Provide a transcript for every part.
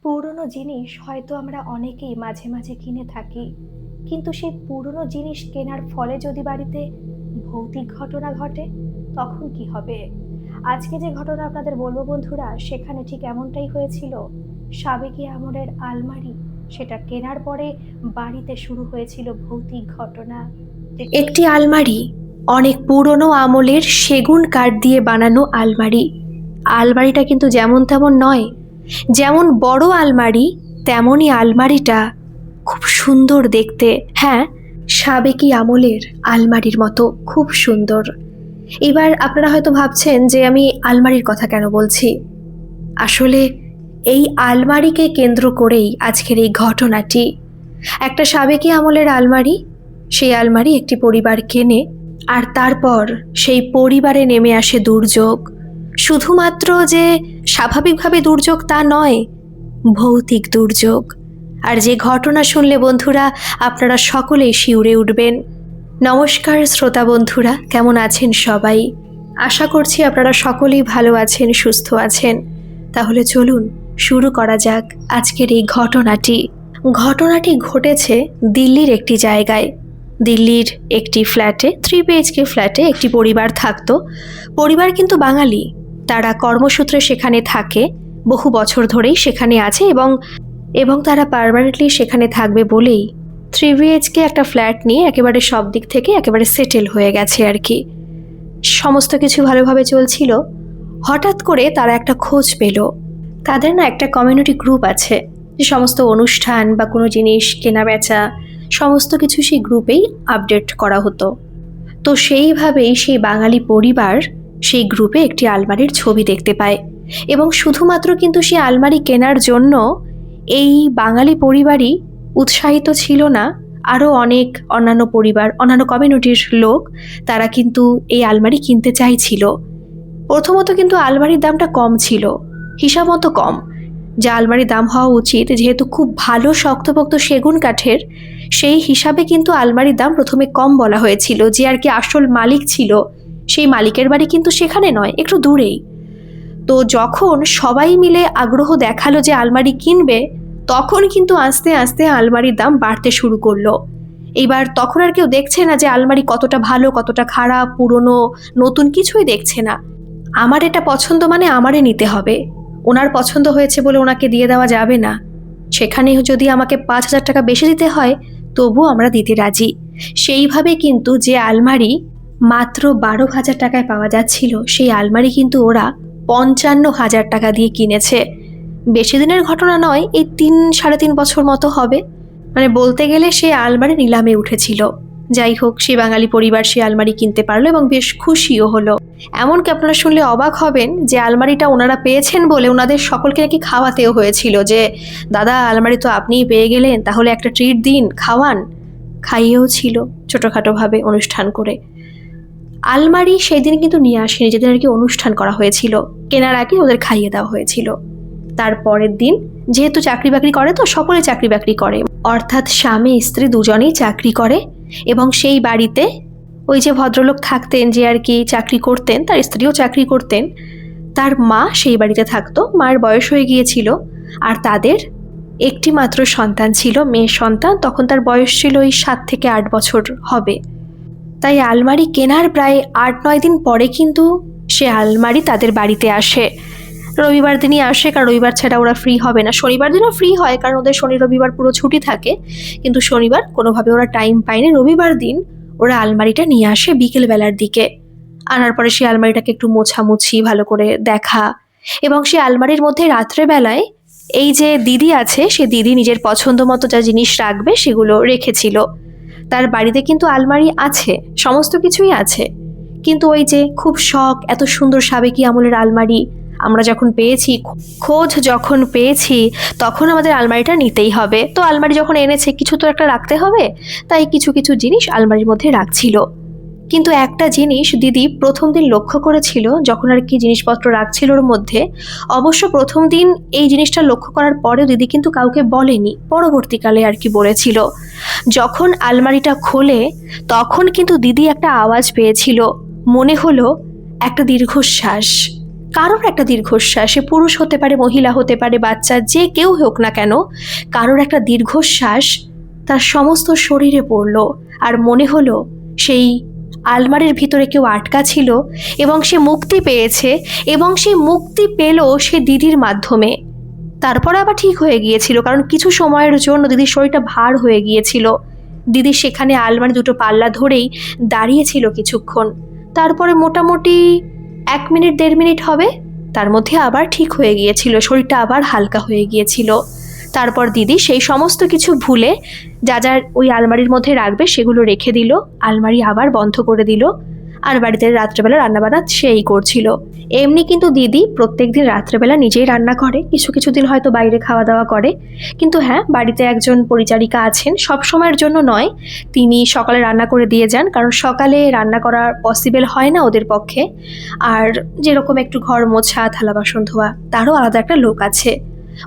পুরনো জিনিস হয়তো আমরা অনেকেই মাঝে মাঝে কিনে থাকি, কিন্তু সেই পুরনো জিনিস কেনার ফলে যদি বাড়িতে ভৌতিক ঘটনা ঘটে, তখন কি হবে? আজকে যে ঘটনা আপনাদের বলবো বন্ধুরা, সেখানে ঠিক এমনটাই হয়েছিল। সাবেকি আমলের আলমারি, সেটা কেনার পরে বাড়িতে শুরু হয়েছিল ভৌতিক ঘটনা। একটি আলমারি, অনেক পুরনো আমলের সেগুন কাঠ দিয়ে বানানো আলমারি। আলমারিটা কিন্তু যেমন তেমন নয়। যেমন বড় আলমারি, তেমনই আলমারিটা খুব সুন্দর দেখতে। হ্যাঁ, সাবেকি আমলের আলমারির মতো খুব সুন্দর। এবার আপনারা হয়তো ভাবছেন যে আমি আলমারির কথা কেন বলছি। আসলে এই আলমারিকে কেন্দ্র করেই আজকের এই ঘটনাটি। একটা সাবেকি আমলের আলমারি, সেই আলমারি একটি পরিবার কেনে, আর তারপর সেই পরিবারে নেমে আসে দুর্যোগ। শুধুমাত্র যে স্বাভাবিকভাবে দুর্যোগ তা নয়, ভৌতিক দুর্যোগ। আর যে ঘটনা শুনলে বন্ধুরা আপনারা সকলেই শিউরে উঠবেন। নমস্কার শ্রোতা বন্ধুরা, কেমন আছেন সবাই? আশা করছি আপনারা সকলেই ভালো আছেন, সুস্থ আছেন। তাহলে চলুন শুরু করা যাক আজকের এই ঘটনাটি। ঘটনাটি ঘটেছে দিল্লির একটি জায়গায়। দিল্লির একটি ফ্ল্যাটে, 3 BHK ফ্ল্যাটে একটি পরিবার থাকতো। পরিবার কিন্তু বাঙালি। তারা কর্মসূত্রে সেখানে থাকে, বহু বছর ধরেই সেখানে আছে এবং তারা পার্মানেন্টলি সেখানে থাকবে বলেই 3 BHK একটা ফ্ল্যাট নিয়ে একেবারে সব দিক থেকে একেবারে সেটেল হয়ে গেছে আর কি। সমস্ত কিছু ভালোভাবে চলছিল। হঠাৎ করে তারা একটা খোঁজ পেল। তাদের না একটা কমিউনিটি গ্রুপ আছে, যে সমস্ত অনুষ্ঠান বা কোনো জিনিস কেনা বেচা সমস্ত কিছু সেই গ্রুপেই আপডেট করা হতো। তো সেইভাবেই সেই বাঙালি পরিবার সেই গ্রুপে একটি আলমারির ছবি দেখতে পায়। এবং শুধুমাত্র কিন্তু সেই আলমারি কেনার জন্য এই বাঙালি পরিবারই উৎসাহিত ছিল না, আরও অনেক অন্যান্য পরিবার, অন্যান্য কমিউনিটির লোক, তারা কিন্তু এই আলমারি কিনতে চাইছিল। প্রথমত কিন্তু আলমারির দামটা কম ছিল, হিসাব মতো কম। যা আলমারির দাম হওয়া উচিত, যেহেতু খুব ভালো শক্তপোক্ত সেগুন কাঠের, সেই হিসাবে কিন্তু আলমারির দাম প্রথমে কম বলা হয়েছিল। যে আর কি আসল মালিক ছিল, সেই মালিকের বাড়ি কিন্তু সেখানে নয়, একটু দূরেই। তো যখন সবাই মিলে আগ্রহ দেখালো যে আলমারি কিনবে, তখন কিন্তু আস্তে আস্তে আলমারির দাম বাড়তে শুরু করলো। এবার তখন আর কেউ দেখছে না যে আলমারি কতটা ভালো, কতটা খারাপ, পুরনো, নতুন, কিছুই দেখছে না। আমার এটা পছন্দ মানে আমারই নিতে হবে, ওনার পছন্দ হয়েছে বলে ওনাকে দিয়ে দেওয়া যাবে না। সেখানে যদি আমাকে 5,000 টাকা বেশি দিতে হয়, তবুও আমরা দিতে রাজি। সেইভাবে কিন্তু যে আলমারি মাত্র 12,000 টাকায় পাওয়া যাচ্ছিল, সেই আলমারি কিন্তু ওরা 55,000 টাকা দিয়ে কিনেছে। বেশি দিনের ঘটনা নয়, এই 3-3.5 বছর মতো হবে। মানে বলতে গেলে সেই আলমারি নিলামে উঠেছিল। যাই হোক, সেই বাঙালি পরিবার সেই আলমারি কিনতে পারলো এবং বেশ খুশিও হলো। এমনকি আপনারা শুনলে অবাক হবেন যে আলমারিটা ওনারা পেয়েছেন বলে ওনাদের সকলকে নাকি খাওয়াতেও হয়েছিল, যে দাদা আলমারি তো আপনিই পেয়ে গেলেন, তাহলে একটা ট্রিট দিন, খাওয়ান। খাইয়েও ছিল ছোটোখাটোভাবে অনুষ্ঠান করে। আলমারি সেই দিন কিন্তু নিয়ে আসেনি, যেদিন আর কি অনুষ্ঠান করা হয়েছিল। কেনার আগে ওদের খাইয়ে দেওয়া হয়েছিল। তারপরের দিন, যেহেতু চাকরি বাকরি করে, তো সকলে চাকরি বাকরি করে, অর্থাৎ স্বামী স্ত্রী দুজনেই চাকরি করে। এবং সেই বাড়িতে ওই যে ভদ্রলোক থাকতেন, যে আর কি চাকরি করতেন, তার স্ত্রীও চাকরি করতেন, তার মা সেই বাড়িতে থাকতো। মায়ের বয়স হয়ে গিয়েছিল, আর তাদের একটি মাত্র সন্তান ছিল, মেয়ে সন্তান। তখন তার বয়স ছিল ওই 7 থেকে 8 বছর হবে। তাই আলমারি কেনার প্রায় 8-9 দিন পরে কিন্তু সে আলমারি তাদের বাড়িতে আসে। রবিবার দিনই আসে, কারণ রবিবার ছাড়া ওরা ফ্রি হবে না। শনিবার দিনও ফ্রি হয়, কারণ ওদের শনি রবিবার পুরো ছুটি থাকে, কিন্তু শনিবার কোনোভাবে ওরা টাইম পায়নি। রবিবার দিন ওরা আলমারিটা নিয়ে আসে বিকেলবেলার দিকে। আনার পরে সেই আলমারিটাকে একটু মোছামুছি, ভালো করে দেখা, এবং সেই আলমারির মধ্যে রাত্রেবেলায় এই যে দিদি আছে, সে দিদি নিজের পছন্দ মতো যা জিনিস রাখবে সেগুলো রেখেছিল। তার বাড়িতে কিন্তু আলমারি আছে, সমস্ত কিছুই আছে, কিন্তু ওই যে খুব শখ, এত সুন্দর সাবেকি আমলের আলমারি আমরা যখন পেয়েছি, খোঁজ যখন পেয়েছি, তখন আমাদের আলমারিটা নিতেই হবে। তো আলমারি যখন এনেছে, কিছু তো একটা রাখতে হবে, তাই কিছু কিছু জিনিস আলমারির মধ্যে রাখছিল। কিন্তু একটা জিনিস দিদি প্রথম দিন লক্ষ্য করেছিল, যখন আর কি জিনিসপত্র রাখছিল ওর মধ্যে। অবশ্য প্রথম দিন এই জিনিসটা লক্ষ্য করার পরেও দিদি কিন্তু কাউকে বলেনি, পরবর্তীকালে আর কি বলেছিল। যখন আলমারিটা খোলে, তখন কিন্তু দিদি একটা আওয়াজ পেয়েছিল, মনে হলো একটা দীর্ঘশ্বাস। কারোর একটা দীর্ঘশ্বাস, সে পুরুষ হতে পারে, মহিলা হতে পারে, বাচ্চা, যে কেউ হোক না কেন, কারোর একটা দীর্ঘশ্বাস তার সমস্ত শরীরে পড়ল। আর মনে হলো সেই আলমারির ভিতরে কেউ আটকা ছিল এবং সে মুক্তি পেয়েছে, এবং সে মুক্তি পেল সে দিদির মাধ্যমে। তারপর আবার ঠিক হয়ে গিয়েছিল, কারণ কিছু সময়ের জন্য দিদির শরীরটা ভার হয়ে গিয়েছিল। দিদি সেখানে আলমারি দুটো পাল্লা ধরেই দাঁড়িয়েছিল কিছুক্ষণ। তারপরে মোটামুটি 1 মিনিট 1.5 মিনিট হবে, তার মধ্যে আবার ঠিক হয়ে গিয়েছিল, শরীরটা আবার হালকা হয়ে গিয়েছিল। তারপর দিদি সেই সমস্ত কিছু ভুলে যা যা ওই আলমারির মধ্যে রাখবে সেগুলো রেখে দিল, আলমারি আবার বন্ধ করে দিল, আর বাড়িতে রাত্রেবেলা রান্নাবান্না সেই করছিল। এমনি কিন্তু দিদি প্রত্যেকদিন রাত্রেবেলা নিজেই রান্না করে, কিছু কিছু দিন হয়তো বাইরে খাওয়া দাওয়া করে, কিন্তু হ্যাঁ, বাড়িতে একজন পরিচারিকা আছেন, সব সময়ের জন্য নয়। তিনি সকালে রান্না করে দিয়ে যান, কারণ সকালে রান্না করা পসিবল হয় না ওদের পক্ষে। আর যেরকম একটু ঘর মোছা, থালা বাসন ধোয়া, তারও আলাদা একটা লোক আছে।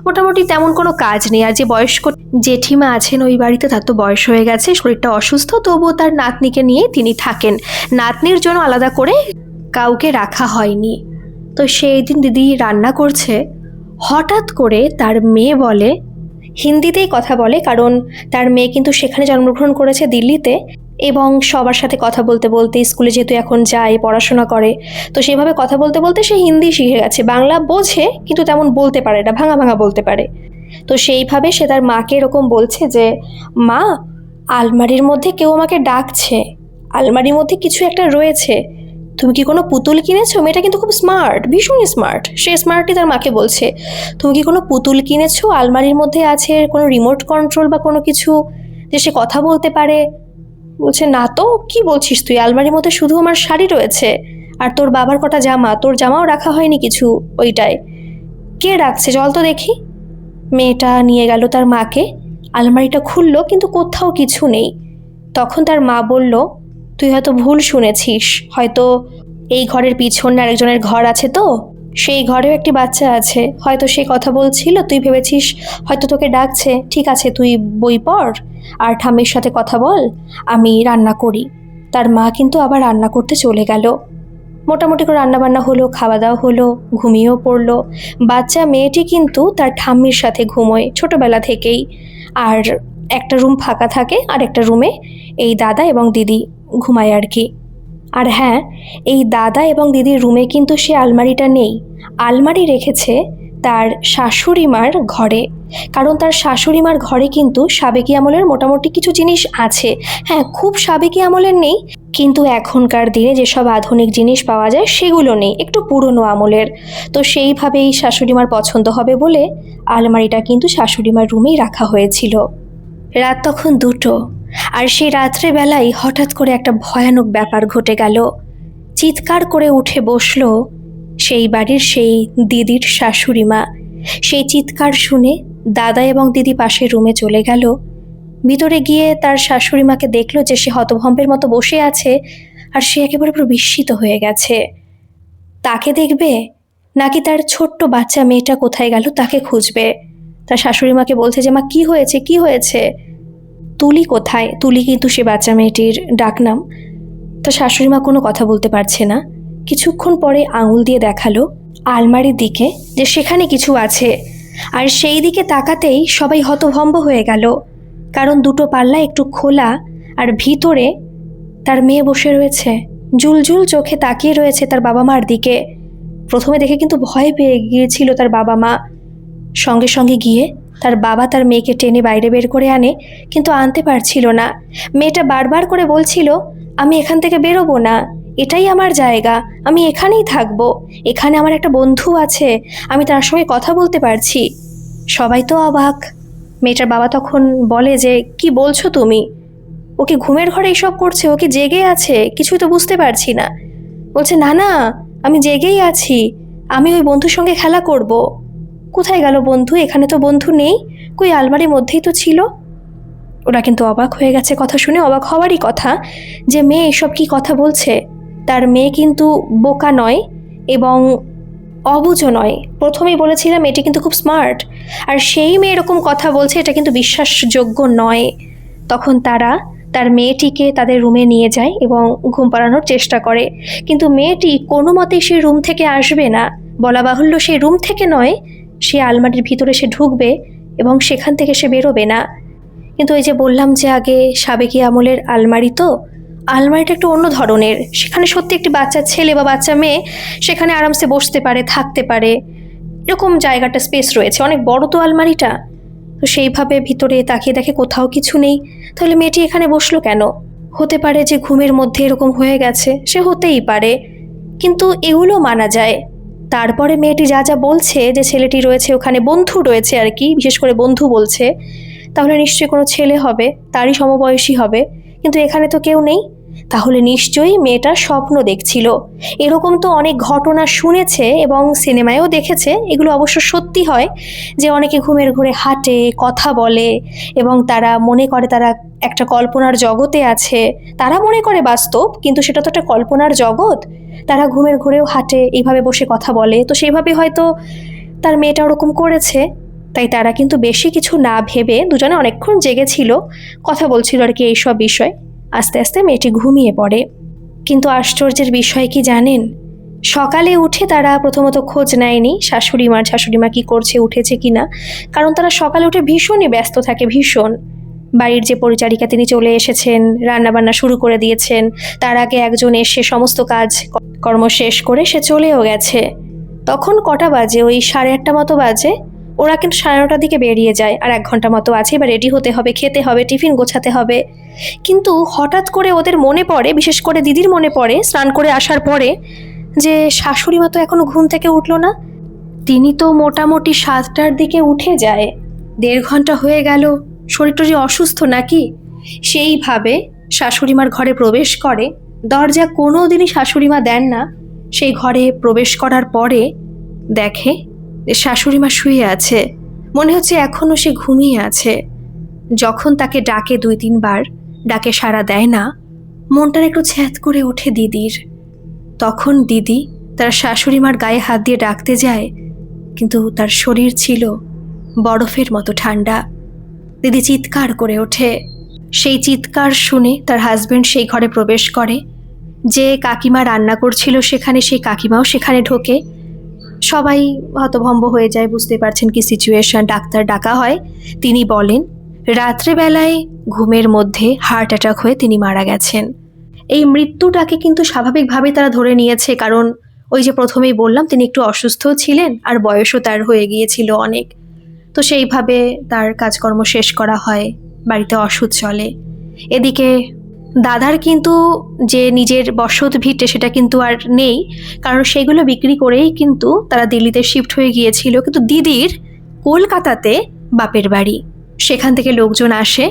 মোটামুটি তেমন কোনো কাজ নেই। আর যে বয়স্ক জেঠিমা আছেন ওই বাড়িতে, তার তো বয়স হয়ে গেছে, শরীরটা অসুস্থ, তবুও তার নাতনিকে নিয়ে তিনি থাকেন। নাতনির জন্য আলাদা করে কাউকে রাখা হয়নি। তো সেই দিন দিদি রান্না করছে, হঠাৎ করে তার মেয়ে বলে, হিন্দিতেই কথা বলে, কারণ তার মেয়ে কিন্তু সেখানে জন্মগ্রহণ করেছে দিল্লিতে, এবং সবার সাথে কথা বলতে বলতে, স্কুলে যেহেতু এখন যায়, পড়াশোনা করে, তো সেভাবে কথা বলতে বলতে সে হিন্দি শিখে গেছে। বাংলা বোঝে কিন্তু তেমন বলতে পারে না, ভাঙা ভাঙা বলতে পারে। তো সেইভাবে সে তার মাকে এরকম বলছে যে, মা, আলমারির মধ্যে কেউ আমাকে ডাকছে, আলমারির মধ্যে কিছু একটা রয়েছে, তুমি কি কোনো পুতুল কিনেছো? মেয়েটা কিন্তু খুব স্মার্ট, ভীষণ স্মার্ট, সে স্মার্টই তার মাকে বলছে, তুমি কি কোনো পুতুল কিনেছো? আলমারির মধ্যে আছে কোনো রিমোট কন্ট্রোল বা কোনো কিছু, যে সে কথা বলতে পারে? বলছে, না তো, কি বলছিস তুই, আলমারির মধ্যে শুধু আমার শাড়ি রয়েছে, আর তোর বাবার কটা জামা, তোর জামাও রাখা হয়নি কিছু ওইটায়। কে রাখছে, চল তো দেখি। মেয়েটা নিয়ে গেল তার মাকে, আলমারিটা খুললো, কিন্তু কোথাও কিছু নেই। তখন তার মা বলল, তুই হয়তো ভুল শুনেছিস, হয়তো এই ঘরের পিছনে আরেকজনের ঘর আছে, তো সেই ঘরেও একটি বাচ্চা আছে, হয়তো সে কথা বলছিল, তুই ভেবেছিস হয়তো তোকে ডাকছে। ঠিক আছে, তুই বই পড় আর ঠাম্মির সাথে কথা বল, আমি রান্না করি। তার মা কিন্তু আবার রান্না করতে চলে গেল। মোটামুটি করে রান্নাবান্না হলো, খাওয়া দাওয়া হলো, ঘুমিয়েও পড়লো। বাচ্চা মেয়েটি কিন্তু তার ঠাম্মির সাথে ঘুমোয় ছোটবেলা থেকেই, আর একটা রুম ফাঁকা থাকে, আর একটা রুমে এই দাদা এবং দিদি ঘুমায় আর কি। আর হ্যাঁ, এই দাদা এবং দিদির রুমে কিন্তু সে আলমারিটা নেই, আলমারি রেখেছে তার শাশুড়ি মার ঘরে, কারণ তার শাশুড়ি মার ঘরে কিন্তু সাবেকি আমলের মোটামুটি কিছু জিনিস আছে। হ্যাঁ, খুব সাবেকি আমলের নেই, কিন্তু এখনকার দিনে যেসব আধুনিক জিনিস পাওয়া যায় সেগুলো নেই, একটু পুরনো আমলের। তো সেইভাবেই শাশুড়িমার পছন্দ হবে বলে আলমারিটা কিন্তু শাশুড়িমার রুমেই রাখা হয়েছিল। রাত তখন 2টো, আর সেই রাত্রেবেলায় হঠাৎ করে একটা ভয়ানক ব্যাপার ঘটে গেল। চিৎকার করে উঠে বসল সেই বাড়ির সেই দিদির শাশুড়ি মা। সেই চিৎকার শুনে দাদা এবং দিদি পাশের রুমে চলে গেল। ভিতরে গিয়ে তার শাশুড়ি মাকে দেখলো যে সে হতভম্বের মতো বসে আছে, আর সে একেবারে পুরো বিস্মিত হয়ে গেছে। তাকে দেখবে নাকি তার ছোট্ট বাচ্চা মেয়েটা কোথায় গেল তাকে খুঁজবে। তার শাশুড়ি মাকে বলছে যে, মা, কি হয়েছে, কি হয়েছে? তুলি কোথায়? তুলি কিন্তু সে বাচ্চা মেয়েটির ডাকনাম। তার শাশুড়ি মা কোনো কথা বলতে পারছে না। কিছুক্ষণ পরে আঙুল দিয়ে দেখালো আলমারির দিকে যে সেখানে কিছু আছে, আর সেই দিকে তাকাতেই সবাই হতভম্ব হয়ে গেল, কারণ 2টো পাল্লা একটু খোলা, আর ভিতরে তার মেয়ে বসে রয়েছে, জুলজুল চোখে তাকিয়ে রয়েছে তার বাবা মার দিকে। প্রথমে দেখে কিন্তু ভয় পেয়ে গিয়েছিল তার বাবা মা, সঙ্গে সঙ্গে গিয়ে তার বাবা তার মেয়েকে টেনে বাইরে বের করে আনে, কিন্তু আনতে পারছিল না। মেয়েটা বারবার করে বলছিল, আমি এখান থেকে বেরোবো না, এটাই আমার জায়গা, আমি এখানেই থাকবো, এখানে আমার একটা বন্ধু আছে, আমি তার সঙ্গে কথা বলতে পারছি। সবাই তো অবাক। মেয়েটার বাবা তখন বলে যে, কি বলছো তুমি? ওকে ঘুমের ঘরে এসব করছে, ওকে জেগে আছে, কিছুই তো বুঝতে পারছি না। বলছে, না না, আমি জেগেই আছি, আমি ওই বন্ধুর সঙ্গে খেলা করব। কোথায় গেল বন্ধু? এখানে তো বন্ধু নেই, কই আলমারির মধ্যেই তো ছিল। ওরা কিন্তু অবাক হয়ে গেছে, কথা শুনে অবাক হওয়ারই কথা, যে মেয়ে এসব কি কথা বলছে। তার মেয়ে কিন্তু বোকা নয় এবং অবুঝও নয়। প্রথমেই বলেছিলাম মেয়েটি কিন্তু খুব স্মার্ট, আর সেই মেয়ে এরকম কথা বলছে, এটা কিন্তু বিশ্বাসযোগ্য নয়। তখন তারা তার মেয়েটিকে তাদের রুমে নিয়ে যায় এবং ঘুম পাড়ানোর চেষ্টা করে, কিন্তু মেয়েটি কোনো মতেই সে রুম থেকে আসবে না, বলা বাহুল্য সেই রুম থেকে নয়, সে আলমারির ভিতরে সে ঢুকবে এবং সেখান থেকে সে বেরোবে না। কিন্তু এই যে বললাম যে আগে সাবেকি আমলের আলমারি, তো আলমারিটা একটু অন্য ধরনের। সেখানে সত্যি একটি বাচ্চা ছেলে বা বাচ্চা মেয়ে সেখানে আরামসে বসতে পারে, থাকতে পারে, এরকম জায়গাটা স্পেস রয়েছে, অনেক বড় তো আলমারিটা। তো সেইভাবে ভিতরে তাকিয়ে দেখে কোথাও কিছু নেই। তাহলে মেয়েটি এখানে বসলো কেন? হতে পারে যে ঘুমের মধ্যে এরকম হয়ে গেছে, সে হতেই পারে, কিন্তু এগুলো মানা যায়। তারপরে মেয়েটি যা যা বলছে যে ছেলেটি রয়েছে ওখানে, বন্ধু রয়েছে আর কি, বিশেষ করে বন্ধু বলছে, তাহলে নিশ্চয়ই কোনো ছেলে হবে, তারই সমবয়সী হবে। কিন্তু এখানে তো কেউ নেই, তাহলে নিশ্চয়ই মেয়েটা স্বপ্ন দেখছিল। এরকম তো অনেক ঘটনা শুনেছে এবং সিনেমায়ও দেখেছে, এগুলো অবশ্য সত্যি হয়, যে অনেকে ঘুমের ঘোরে হাঁটে, কথা বলে এবং তারা মনে করে তারা একটা কল্পনার জগতে আছে। তারা মনে করে বাস্তব, কিন্তু সেটা তো একটা কল্পনার জগৎ। তারা ঘুমের ঘোরেও হাঁটে, এইভাবে বসে কথা বলে, তো সেইভাবে হয়তো তার মেয়েটা ওরকম করেছে। তাই তারা কিন্তু বেশি কিছু না ভেবে দুজনে অনেকক্ষণ জেগেছিল, কথা বলছিল আর কি এইসব বিষয়। আস্তে আস্তে মেয়েটি ঘুমিয়ে পড়ে। কিন্তু আশ্চর্যের বিষয় কি জানেন, সকালে উঠে তারা প্রথমত খোঁজ নেয়নি শাশুড়িমা কি করছে, উঠেছে কিনা, কারণ তারা সকালে উঠে ভীষণই ব্যস্ত থাকে, ভীষণ। বাড়ির যে পরিচারিকা তিনি চলে এসেছেন, রান্নাবান্না শুরু করে দিয়েছেন, তার আগে একজন এসে সমস্ত কাজ কর্ম শেষ করে সে চলেও গেছে। তখন কটা বাজে, ওই 8:30 মতো বাজে। ওরা কিন্তু 9:30টার দিকে বেরিয়ে যায়, আর 1 ঘন্টা মতো আছে, এবার রেডি হতে হবে, খেতে হবে, টিফিন গোছাতে হবে। কিন্তু হঠাৎ করে ওদের মনে পড়ে, বিশেষ করে দিদির মনে পড়ে স্নান করে আসার পরে, যে শাশুড়ি মা তো এখনো ঘুম থেকে উঠলো না। তিনি তো মোটামুটি 7টার দিকে উঠে যায়, 1.5 ঘন্টা হয়ে গেল, শরীর টরীর অসুস্থ নাকি। সেইভাবে শাশুড়িমার ঘরে প্রবেশ করে। দরজা কোনো দিনই শাশুড়িমা দেন না। সেই ঘরে প্রবেশ করার পরে দেখে যে শাশুড়িমা শুয়ে আছে, মনে হচ্ছে এখনও সে ঘুমিয়ে আছে। যখন তাকে ডাকে 2-3 বার, ডাকে সাড়া দেয় না, মনটার একটু ছ্যাঁত করে ওঠে দিদির। তখন দিদি তার শাশুড়িমার গায়ে হাত দিয়ে ডাকতে যায়, কিন্তু তার শরীর ছিল বরফের মতো ঠান্ডা। দিদি চিৎকার করে ওঠে। সেই চিৎকার শুনে তার হাজবেন্ড সেই ঘরে প্রবেশ করে। যে কাকিমা রান্না করছিল সেখানে, সেই কাকিমাও সেখানে ঢোকে। সবাই হতভম্ব হয়ে যায়, বুঝতে পারছেন কি সিচুয়েশন। ডাক্তার ডাকা হয়, তিনি বলেন রাত্রেবেলায় ঘুমের মধ্যে হার্ট অ্যাটাক হয়ে তিনি মারা গেছেন। এই মৃত্যুটাকে কিন্তু স্বাভাবিকভাবে তারা ধরে নিয়েছে, কারণ ওই যে প্রথমেই বললাম তিনি একটু অসুস্থও ছিলেন আর বয়সও তার হয়ে গিয়েছিল অনেক। তো সেইভাবে তার কাজকর্ম শেষ করা হয়, বাড়িতে ওষুধ চলে। এদিকে দাদার কিন্তু যে নিজের বসত ভিটে সেটা কিন্তু আর নেই, কারণ সেগুলো বিক্রি করেই কিন্তু তারা দিল্লিতে শিফট হয়ে গিয়েছিল। কিন্তু দিদির কলকাতাতে বাপের বাড়ি, সেখান থেকে লোকজন আসে।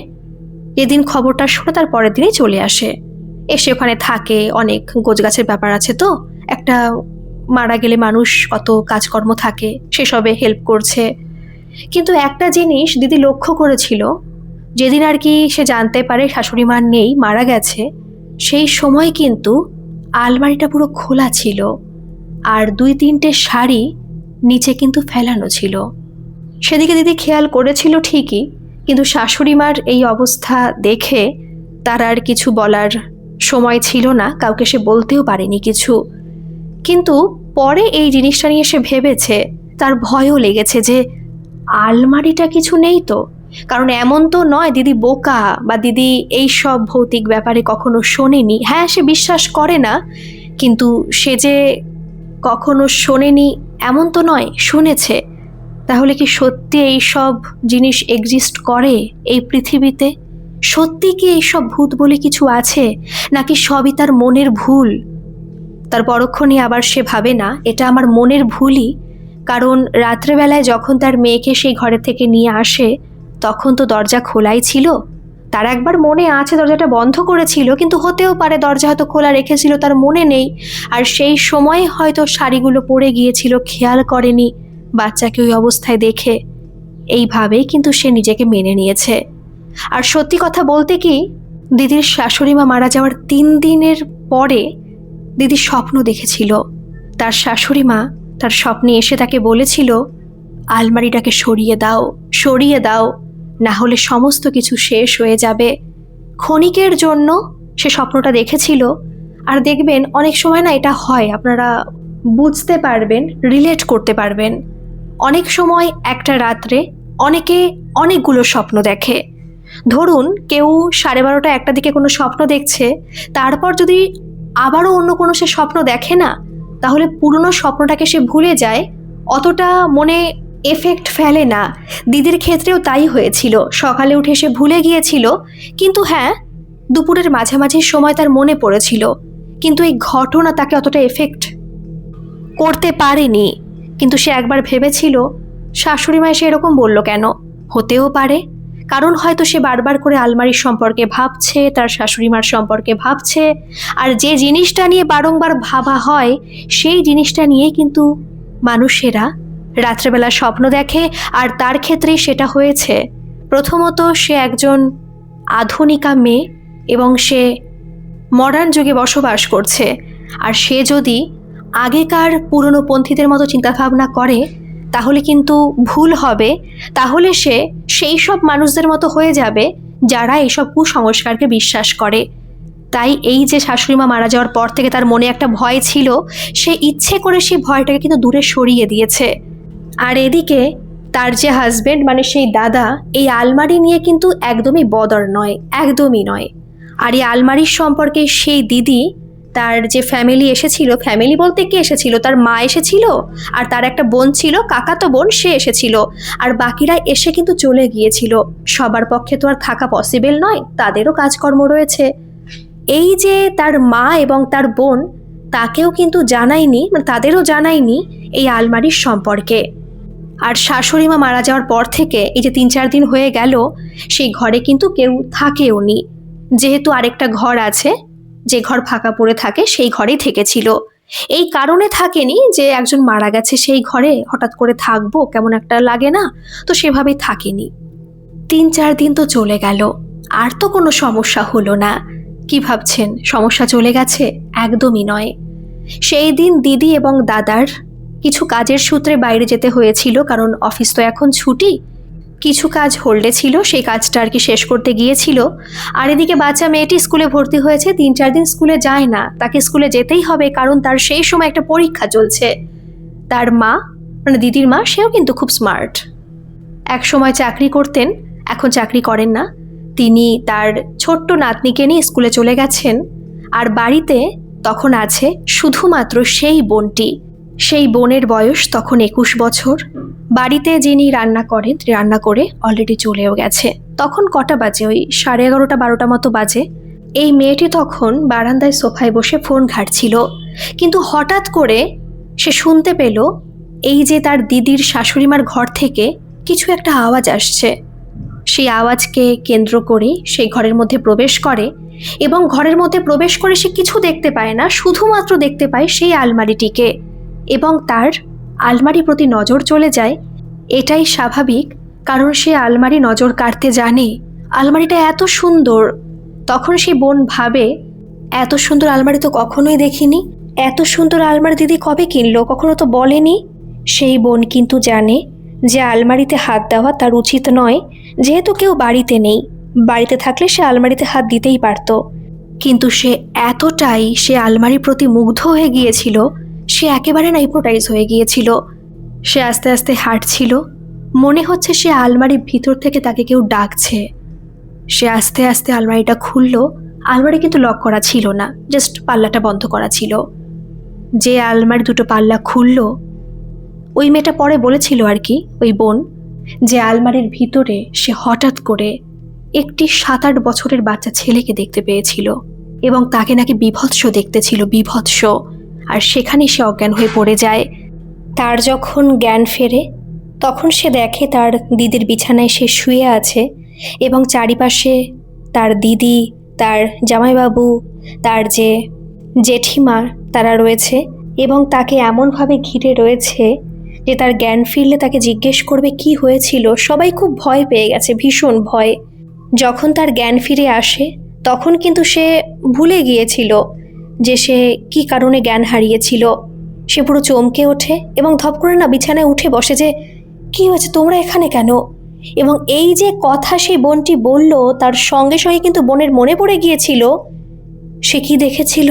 যেদিন খবরটা শুনে তার পরের দিনই চলে আসে, এসে ওখানে থাকে। অনেক গোছগাছের ব্যাপার আছে, তো একটা মারা গেলে মানুষ কত কাজকর্ম থাকে, সেসবে হেল্প করছে। কিন্তু একটা জিনিস দিদি লক্ষ্য করেছিল, যেদিন আর কি সে জানতে পারে শাশুড়ি মা নেই, মারা গেছে, সেই সময় কিন্তু আলমারিটা পুরো খোলা ছিল আর 2-3টে শাড়ি নিচে কিন্তু ফেলানো ছিল। সেদিকে দিদি খেয়াল করেছিল ঠিকই, কিন্তু শাশুড়ি মার এই অবস্থা দেখে তার আর কিছু বলার সময় ছিল না, কাউকে সে বলতেও পারেনি কিছু। কিন্তু পরে এই জিনিসটা নিয়ে সে ভেবেছে, তার ভয়ও লেগেছে যে আলমারিটা কিছু নেই তো। কারণ এমন তো নয় দিদি বোকা বা দিদি এই সব ভৌতিক ব্যাপারে কখনো শোনেনি। হ্যাঁ, সে বিশ্বাস করে না, কিন্তু সে যে কখনো শোনেনি এমন তো নয়, শুনেছে। তাহলে কি সত্যি এই সব জিনিস এক্সিস্ট করে এই পৃথিবীতে? সত্যি কি এইসব ভূত বলে কিছু আছে, নাকি সবই তার মনের ভুল? তার পরক্ষণে আবার সে ভাবে না এটা আমার মনের ভুলই, কারণ রাত্রেবেলায় যখন তার মেয়েকে সেই ঘরে থেকে নিয়ে আসে তখন তো দরজা খোলাই ছিল। তার একবার মনে আছে দরজাটা বন্ধ করেছিল, কিন্তু হতেও পারে দরজা হয়তো খোলা রেখেছিল, তার মনে নেই। আর সেই সময় হয়তো শাড়িগুলো পরে গিয়েছিল, খেয়াল করেনি বাচ্চাকে ওই অবস্থায় দেখে। এইভাবেই কিন্তু সে নিজেকে মেনে নিয়েছে। আর সত্যি কথা বলতে কি, দিদির শাশুড়ি মা মারা যাওয়ার 3 দিনের পরে দিদি স্বপ্ন দেখেছিল। তার শাশুড়ি মা তার স্বপ্নে এসে তাকে বলেছিল, আলমারিটাকে সরিয়ে দাও, সরিয়ে দাও, না হলে সমস্ত কিছু শেষ হয়ে যাবে। ক্ষণিকের জন্য সে স্বপ্নটা দেখেছিল। আর দেখবেন অনেক সময় না এটা হয়, আপনারা বুঝতে পারবেন, রিলেট করতে পারবেন। অনেক সময় একটা রাত্রে অনেকে অনেকগুলো স্বপ্ন দেখে। ধরুন কেউ 12:30 একটা দিকে কোনো স্বপ্ন দেখছে, তারপর যদি আবারও অন্য কোনো সে স্বপ্ন দেখে না, তাহলে পুরনো স্বপ্নটাকে সে ভুলে যায়, অতটা মনে এফেক্ট ফেলে না। দিদির ক্ষেত্রেও তাই হয়েছিল, সকালে উঠে সে ভুলে গিয়েছিল, কিন্তু হ্যাঁ দুপুরের মাঝামাঝি সময় তার মনে পড়েছিল, কিন্তু এই ঘটনা তাকে অতটা এফেক্ট করতে পারেনি। কিন্তু সে একবার ভেবেছিল শাশুড়ি মা এসে এরকম বলল কেন। হতেও পারে কারণ হয়তো সে বারবার করে আলমারির সম্পর্কে ভাবছে, তার শাশুড়ি মার সম্পর্কে ভাবছে, আর যে জিনিসটা নিয়ে বারংবার ভাবা হয় সেই জিনিসটা নিয়ে কিন্তু মানুষেরা রাত্রেবেলা স্বপ্ন দেখে। আর তার ক্ষেত্রেই সেটা হয়েছে। প্রথমত সে একজন আধুনিকা মেয়ে এবং সে মডার্ন যুগে বসবাস করছে, আর সে যদি আগেকার পুরনো পন্থীদের মতো চিন্তাভাবনা করে তাহলে কিন্তু ভুল হবে। তাহলে সে সেই সব মানুষদের মতো হয়ে যাবে যারা এইসব কুসংস্কারকে বিশ্বাস করে। তাই এই যে শাশুড়িমা মারা যাওয়ার পর থেকে তার মনে একটা ভয় ছিল, সে ইচ্ছে করে সেই ভয়টাকে কিন্তু দূরে সরিয়ে দিয়েছে। আর এদিকে তার যে হাজবেন্ড মানে সেই দাদা এই আলমারি নিয়ে কিন্তু একদমই বদর নয়, একদমই নয়। আর এই আলমারির সম্পর্কে সেই দিদি, তার যে ফ্যামিলি এসেছিল, ফ্যামিলি বলতে কি এসেছিল, তার মা এসেছিল আর তার একটা বোন ছিল, কাকাতো বোন, সে এসেছিল। আর বাকিরা এসে কিন্তু চলে গিয়েছিল। সবার পক্ষে তো আর থাকা পসিবল নয়, তাদেরও কাজকর্ম রয়েছে। এই যে তার মা এবং তার বোন, তাকেও কিন্তু জানায়নি, মানে তাদেরও জানায়নি এই আলমারির সম্পর্কে। আর শাশুড়ি মা মারা যাওয়ার পর থেকে এই যে 3-4 দিন হয়ে গেল, সেই ঘরে কিন্তু কেউ থাকেও নি। যেহেতু আরেকটা ঘর আছে, যে ঘর ফাঁকা পড়ে থাকে সেই ঘরেই থেকেছিল। এই কারণে থাকেনি যে একজন মারা গেছে সেই ঘরে হঠাৎ করে থাকবো, কেমন একটা লাগে না, তো সেভাবেই থাকেনি। 3-4 দিন তো চলে গেল, আর তো কোনো সমস্যা হলো না। কি ভাবছেন সমস্যা চলে গেছে? একদমই নয়। সেই দিন দিদি এবং দাদার কিছু কাজের সূত্রে বাইরে যেতে হয়েছিল, কারণ অফিস তো এখন ছুটি। কিছু কাজ হোল্ডে ছিল, সেই কাজটা আর কি শেষ করতে গিয়েছিল। আর এদিকে বাচ্চা মেয়েটি স্কুলে ভর্তি হয়েছে, 3-4 দিন স্কুলে যায় না, তাকে স্কুলে যেতেই হবে কারণ তার সেই সময় একটা পরীক্ষা চলছে। তার মা মানে দিদির মা, সেও কিন্তু খুব স্মার্ট। এক সময় চাকরি করতেন, এখন চাকরি করেন না। তিনি তার ছোট্ট নাতনিকে নিয়ে স্কুলে চলে গেছেন। আর বাড়িতে তখন আছে শুধুমাত্র সেই বোনটি। সেই বোনের বয়স তখন 21 বছর। বাড়িতে যিনি রান্না করেন, রান্না করে অলরেডি চলেও গেছে। তখন কটা বাজে? ওই 11:30-12টা মতো বাজে। এই মেয়েটি তখন বারান্দায় সোফায় বসে ফোন ঘাঁটছিল, কিন্তু হঠাৎ করে সে শুনতে পেল এই যে তার দিদির শাশুড়িমার ঘর থেকে কিছু একটা আওয়াজ আসছে। সেই আওয়াজকে কেন্দ্র করে সেই ঘরের মধ্যে প্রবেশ করে, এবং ঘরের মধ্যে প্রবেশ করে সে কিছু দেখতে পায় না, শুধুমাত্র দেখতে পায় সেই আলমারিটিকে, এবং তার আলমারি প্রতি নজর চলে যায়। এটাই স্বাভাবিক, কারণ সে আলমারি নজর কাড়তে জানে। আলমারিটা এত সুন্দর। তখন সে বোন ভাবে, এত সুন্দর আলমারি তো কখনোই দেখিনি, এত সুন্দর আলমারি দিদি কবে কিনলো, কখনো তো বলেনি। সেই বোন কিন্তু জানে যে আলমারিতে হাত দেওয়া তার উচিত নয়, যেহেতু কেউ বাড়িতে নেই। বাড়িতে থাকলে সে আলমারিতে হাত দিতেই পারত, কিন্তু সে এতটাই সে আলমারির প্রতি মুগ্ধ হয়ে গিয়েছিল, সে একেবারে হাইপনোটাইজ হয়ে গিয়েছিল। সে আস্তে আস্তে হাঁটছিল, মনে হচ্ছে সে আলমারির ভিতর থেকে তাকে কেউ ডাকছে। সে আস্তে আস্তে আলমারিটা খুলল। আলমারি কিন্তু লক করা ছিল না, জাস্ট পাল্লাটা বন্ধ করা ছিল। যে আলমারি দুটো পাল্লা খুলল, ওই মেয়েটা পরে বলেছিল আর কি, ওই বোন, যে আলমারির ভিতরে সে হঠাৎ করে একটি 7-8 বছরের বাচ্চা ছেলেকে দেখতে পেয়েছিল, এবং তাকে নাকি বিভৎস দেখতে ছিল, বিভৎস। আর সেখানেই সে অজ্ঞান হয়ে পড়ে যায়। তার যখন জ্ঞান ফেরে তখন সে দেখে তার দিদির বিছানায় সে শুয়ে আছে, এবং চারিপাশে তার দিদি, তার জামাইবাবু, তার যে জেঠিমা, তারা রয়েছে, এবং তাকে এমনভাবে ঘিরে রয়েছে যে তার জ্ঞান ফিরলে তাকে জিজ্ঞেস করবে কি হয়েছিল। সবাই খুব ভয় পেয়ে গেছে, ভীষণ ভয়। যখন তার জ্ঞান ফিরে আসে তখন কিন্তু সে ভুলে গিয়েছিল যে সে কি কারণে জ্ঞান হারিয়েছিল। সে পুরো চমকে ওঠে এবং ধপ করে না বিছানায় উঠে বসে, যে কি হয়েছে, তোমরা এখানে কেন? এবং এই যে কথা সেই বোনটি বলল, তার সঙ্গে সঙ্গে কিন্তু বোনের মনে পড়ে গিয়েছিল সে কি দেখেছিল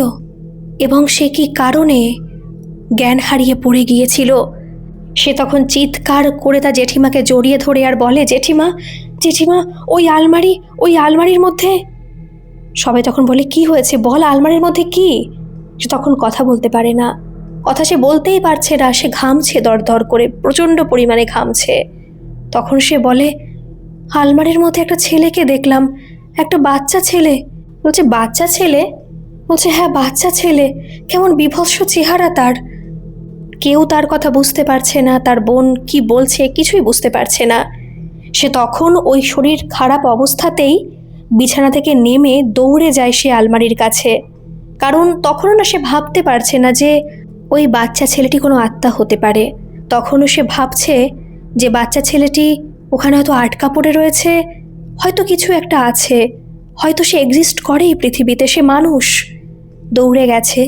এবং সে কি কারণে জ্ঞান হারিয়ে পড়ে গিয়েছিল। সে তখন চিৎকার করে তার জেঠিমাকে জড়িয়ে ধরে আর বলে, জেঠিমা জেঠিমা, ওই আলমারির মধ্যে। সবাই তখন বলে, কি হয়েছে বল, আলমারির মধ্যে কি? সে তখন কথা বলতে পারে না, কথা সে বলতেই পারছে না, সে ঘামছে দরদর করে, প্রচণ্ড পরিমাণে ঘামছে। তখন সে বলে, আলমারির মধ্যে একটা ছেলেকে দেখলাম, একটা বাচ্চা ছেলে। বলছে, বাচ্চা ছেলে? বলছে, হ্যাঁ বাচ্চা ছেলে, কেমন বিভৎস চেহারা তার। কেউ তার কথা বুঝতে পারছে না, তার বোন কি বলছে কিছুই বুঝতে পারছে না। সে তখন ওই শরীর খারাপ অবস্থাতেই বিছানা থেকে নেমে দৌড়ে যায় সে আলমারির কাছে, কারণ তখনও না সে ভাবতে পারছে না যে ওই বাচ্চা ছেলেটি কোনো আত্মা হতে পারে। তখনও সে ভাবছে যে বাচ্চা ছেলেটি ওখানে হয়তো আটকা পড়ে রয়েছে, হয়তো কিছু একটা আছে, হয়তো সে এক্সিস্ট করে এই পৃথিবীতে, সে মানুষ। দৌড়ে গেছে,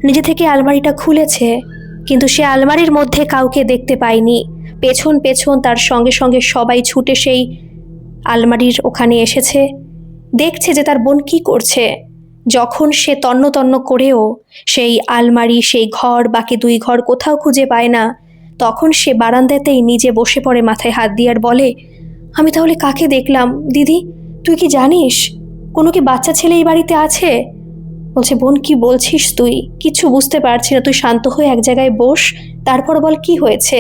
নিজে থেকে আলমারিটা খুলেছে, কিন্তু সে আলমারির মধ্যে কাউকে দেখতে পায়নি। পেছন পেছন তার সঙ্গে সঙ্গে সবাই ছুটে সেই আলমারির ওখানে এসেছে, দেখছে যে তার বোন কি করছে। যখন সে তন্ন তন্ন করেও সেই আলমারি, সেই ঘর, বাকি 2 ঘর কোথাও খুঁজে পায় না, তখন সে বারান্দাতেই নিজে বসে পড়ে, মাথায় হাত দিয়ে আর বলে, আমি তাহলে কাকে দেখলাম? দিদি, তুই কি জানিস কোনো কি বাচ্চা ছেলে এই বাড়িতে আছে? বলছে, বোন কি বলছিস তুই? কিছু বুঝতে পারছি না, তুই শান্ত হয়ে এক জায়গায় বস, তারপর বল কি হয়েছে।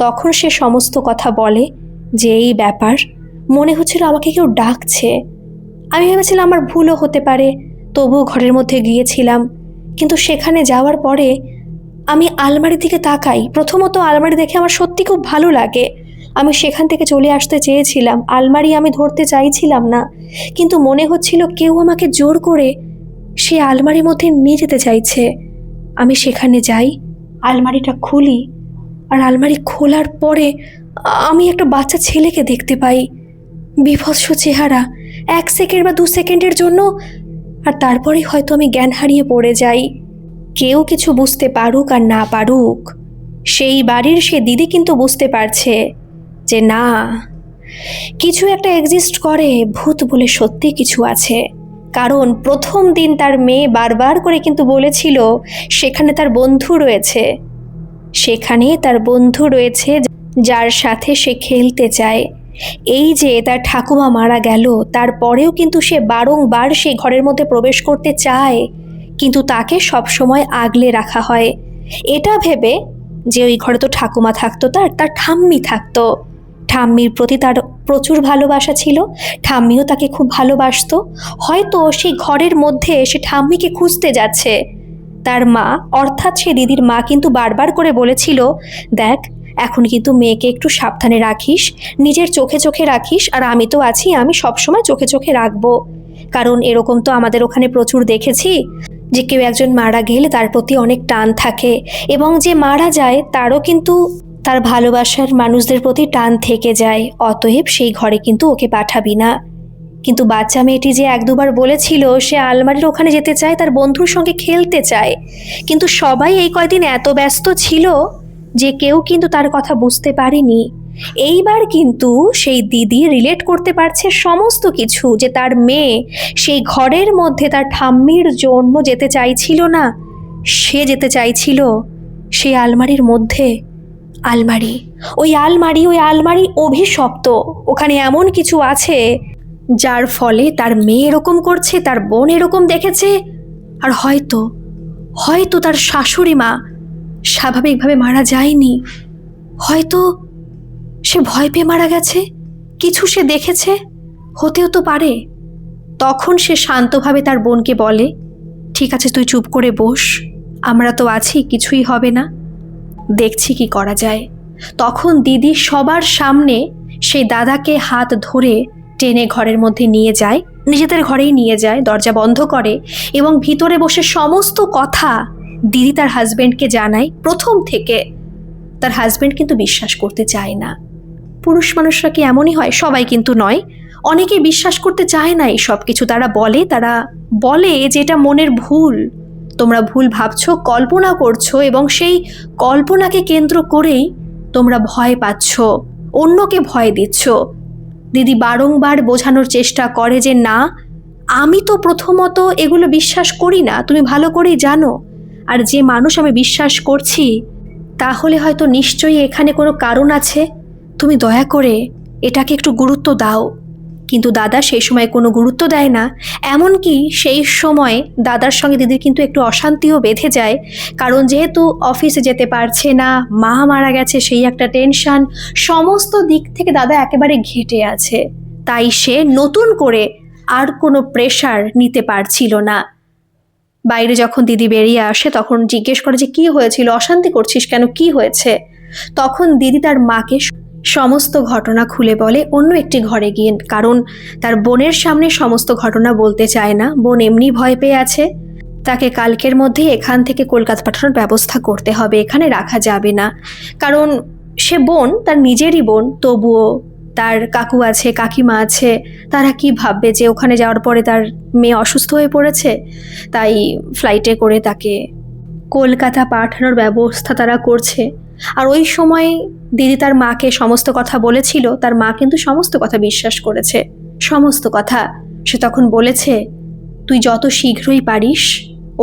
তখন সে সমস্ত কথা বলে যে এই ব্যাপার, মনে হচ্ছিল আমাকে কেউ ডাকছে। আমি ভেবেছিলাম আমার ভুলও হতে পারে, তবুও ঘরের মধ্যে গিয়েছিলাম। কিন্তু সেখানে যাওয়ার পরে আমি আলমারির দিকে তাকাই, প্রথমত আলমারি দেখে আমার সত্যি খুব ভালো লাগে। আমি সেখান থেকে চলে আসতে চেয়েছিলাম, আলমারি আমি ধরতে চাইছিলাম না, কিন্তু মনে হচ্ছিল কেউ আমাকে জোর করে সে আলমারির মধ্যে নিয়ে যেতে চাইছে। আমি সেখানে যাই, আলমারিটা খুলি, আর আলমারি খোলার পরে আমি একটা বাচ্চা ছেলেকে দেখতে পাই। বিভৎস চেহারা, 1 সেকেন্ড বা 2 সেকেন্ডের জন্য, আর তারপরেই হয়তো আমি জ্ঞান হারিয়ে পড়ে যাই। কেউ কিছু বুঝতে পারুক আর না পারুক, সেই বাড়ির সে দিদি কিন্তু বুঝতে পারছে যে না, কিছু একটা এক্সিস্ট করে, ভূত বলে সত্যি কিছু আছে। কারণ প্রথম দিন তার মেয়ে বারবার করে কিন্তু বলেছিল সেখানে তার বন্ধু রয়েছে, সেখানে তার বন্ধু রয়েছে যার সাথে সে খেলতে চায়। এই যে তার ঠাকুমা মারা গেল, তারপরেও কিন্তু সে বারংবার সেই ঘরের মধ্যে প্রবেশ করতে চায়, কিন্তু তাকে সবসময় আগলে রাখা হয়, এটা ভেবে যে ওই ঘরে তো ঠাকুমা থাকতো, তার ঠাম্মি থাকতো। ঠাম্মির প্রতি তার প্রচুর ভালোবাসা ছিল, ঠাম্মিও তাকে খুব ভালোবাসতো। হয়তো সেই ঘরের মধ্যে সে ঠাম্মিকে খুঁজতে যাচ্ছে। তার মা, অর্থাৎ সে দিদির মা কিন্তু বারবার করে বলেছিল, দেখ এখন কিন্তু মেয়েকে একটু সাবধানে রাখিস, নিজের চোখে চোখে রাখিস, আর আমি তো আছি, আমি সবসময় চোখে চোখে রাখবো। কারণ এরকম তো আমাদের ওখানে প্রচুর দেখেছি যে কেউ একজন মারা গেলে তার প্রতি অনেক টান থাকে, এবং যে মারা যায় তারও কিন্তু তার ভালোবাসার মানুষদের প্রতি টান থেকে যায়, অতএব সেই ঘরে কিন্তু ওকে পাঠাবি না। কিন্তু বাচ্চা মেয়েটি যে 1-2 বার বলেছিল সে আলমারির ওখানে যেতে চায়, তার বন্ধুর সঙ্গে খেলতে চায়, কিন্তু সবাই এই কয়দিন এত ব্যস্ত ছিল যে কেউ কিন্তু তার কথা বুঝতে পারেনি। এইবার কিন্তু সেই দিদি রিলেট করতে পারছে সমস্ত কিছু, যে তার মেয়ে সেই ঘরের মধ্যে তার ঠাম্মির জন্য যেতে চাইছিল না, সে যেতে চাইছিল সেই আলমারির মধ্যে। ওই আলমারি অভিশপ্ত, ওখানে এমন কিছু আছে যার ফলে তার মেয়ে এরকম করছে, তার বোন এরকম দেখেছে, আর হয়তো তার শাশুড়ি মা স্বাভাবিকভাবে মারা যায়নি, হয়তো সে ভয় পেয়ে মারা গেছে, কিছু সে দেখেছে, হতেও তো পারে। তখন সে শান্তভাবে তার বোনকে বলে, ঠিক আছে তুই চুপ করে বস, আমরা তো আছি, কিছুই হবে না, দেখছি কি করা যায়। তখন দিদি সবার সামনে সেই দাদাকে হাত ধরে টেনে ঘরের মধ্যে নিয়ে যায়, নিজেদের ঘরেই নিয়ে যায়, দরজা বন্ধ করে, এবং ভিতরে বসে সমস্ত কথা দিদি তার হাজবেন্ডকে জানায়। প্রথম থেকে তার হাজবেন্ড কিন্তু বিশ্বাস করতে চায় না। পুরুষ মানুষরা কি এমনই হয়? সবাই কিন্তু নয়, অনেকে বিশ্বাস করতে চায় না এই সব কিছু। তারা বলে যে এটা মনের ভুল, তোমরা ভুল ভাবছো, কল্পনা করছো, এবং সেই কল্পনাকে কেন্দ্র করেই তোমরা ভয় পাচ্ছ, অন্যকে ভয় দিচ্ছ। দিদি বারংবার বোঝানোর চেষ্টা করে যে না, আমি তো প্রথমত এগুলো বিশ্বাস করি না, তুমি ভালো করেই জানো। আর যে মানুষ আমি বিশ্বাস করছি, তাহলে হয়তো নিশ্চয়ই এখানে কোনো কারণ আছে। তুমি দয়া করে এটাকে একটু গুরুত্ব দাও। কিন্তু দাদা সেই সময় কোনো গুরুত্ব দেয় না। এমনকি সেই সময় দাদার সঙ্গে দিদির কিন্তু একটু অশান্তিও বেঁধে যায়, কারণ যেহেতু অফিসে যেতে পারছে না, মা মারা গেছে সেই একটা টেনশন, সমস্ত দিক থেকে দাদা একেবারে ঘেঁটে আছে। তাই সে নতুন করে আর কোনো প্রেশার নিতে পারছিল না। বাইরে যখন দিদি বেরিয়ে আসে তখন জিজ্ঞেস করে যে কি হয়েছিল, অশান্তি করছিস কেন, কি হয়েছে? তখন দিদি তার মাকে সমস্ত ঘটনা খুলে বলে অন্য একটি ঘরে গিয়ে, কারণ তার বোনের সামনে সমস্ত ঘটনা বলতে চায় না। বোন এমনি ভয় পেয়ে আছে, তাকে কালকের মধ্যে এখান থেকে কলকাতা পাঠানোর ব্যবস্থা করতে হবে, এখানে রাখা যাবে না। কারণ সে বোন, তার নিজেরই বোন, তবুও তার কাকু আছে, কাকিমা আছে, তারা কি ভাববে যে ওখানে যাওয়ার পরে তার মেয়ে অসুস্থ হয়ে পড়েছে। তাই ফ্লাইটে করে তাকে কলকাতা পাঠানোর ব্যবস্থা তারা করছে। আর ওই সময় দিদি তার মাকে সমস্ত কথা বলেছিল, তার মা কিন্তু সমস্ত কথা বিশ্বাস করেছে, সমস্ত কথা। সে তখন বলেছে, তুই যত শীঘ্রই পারিস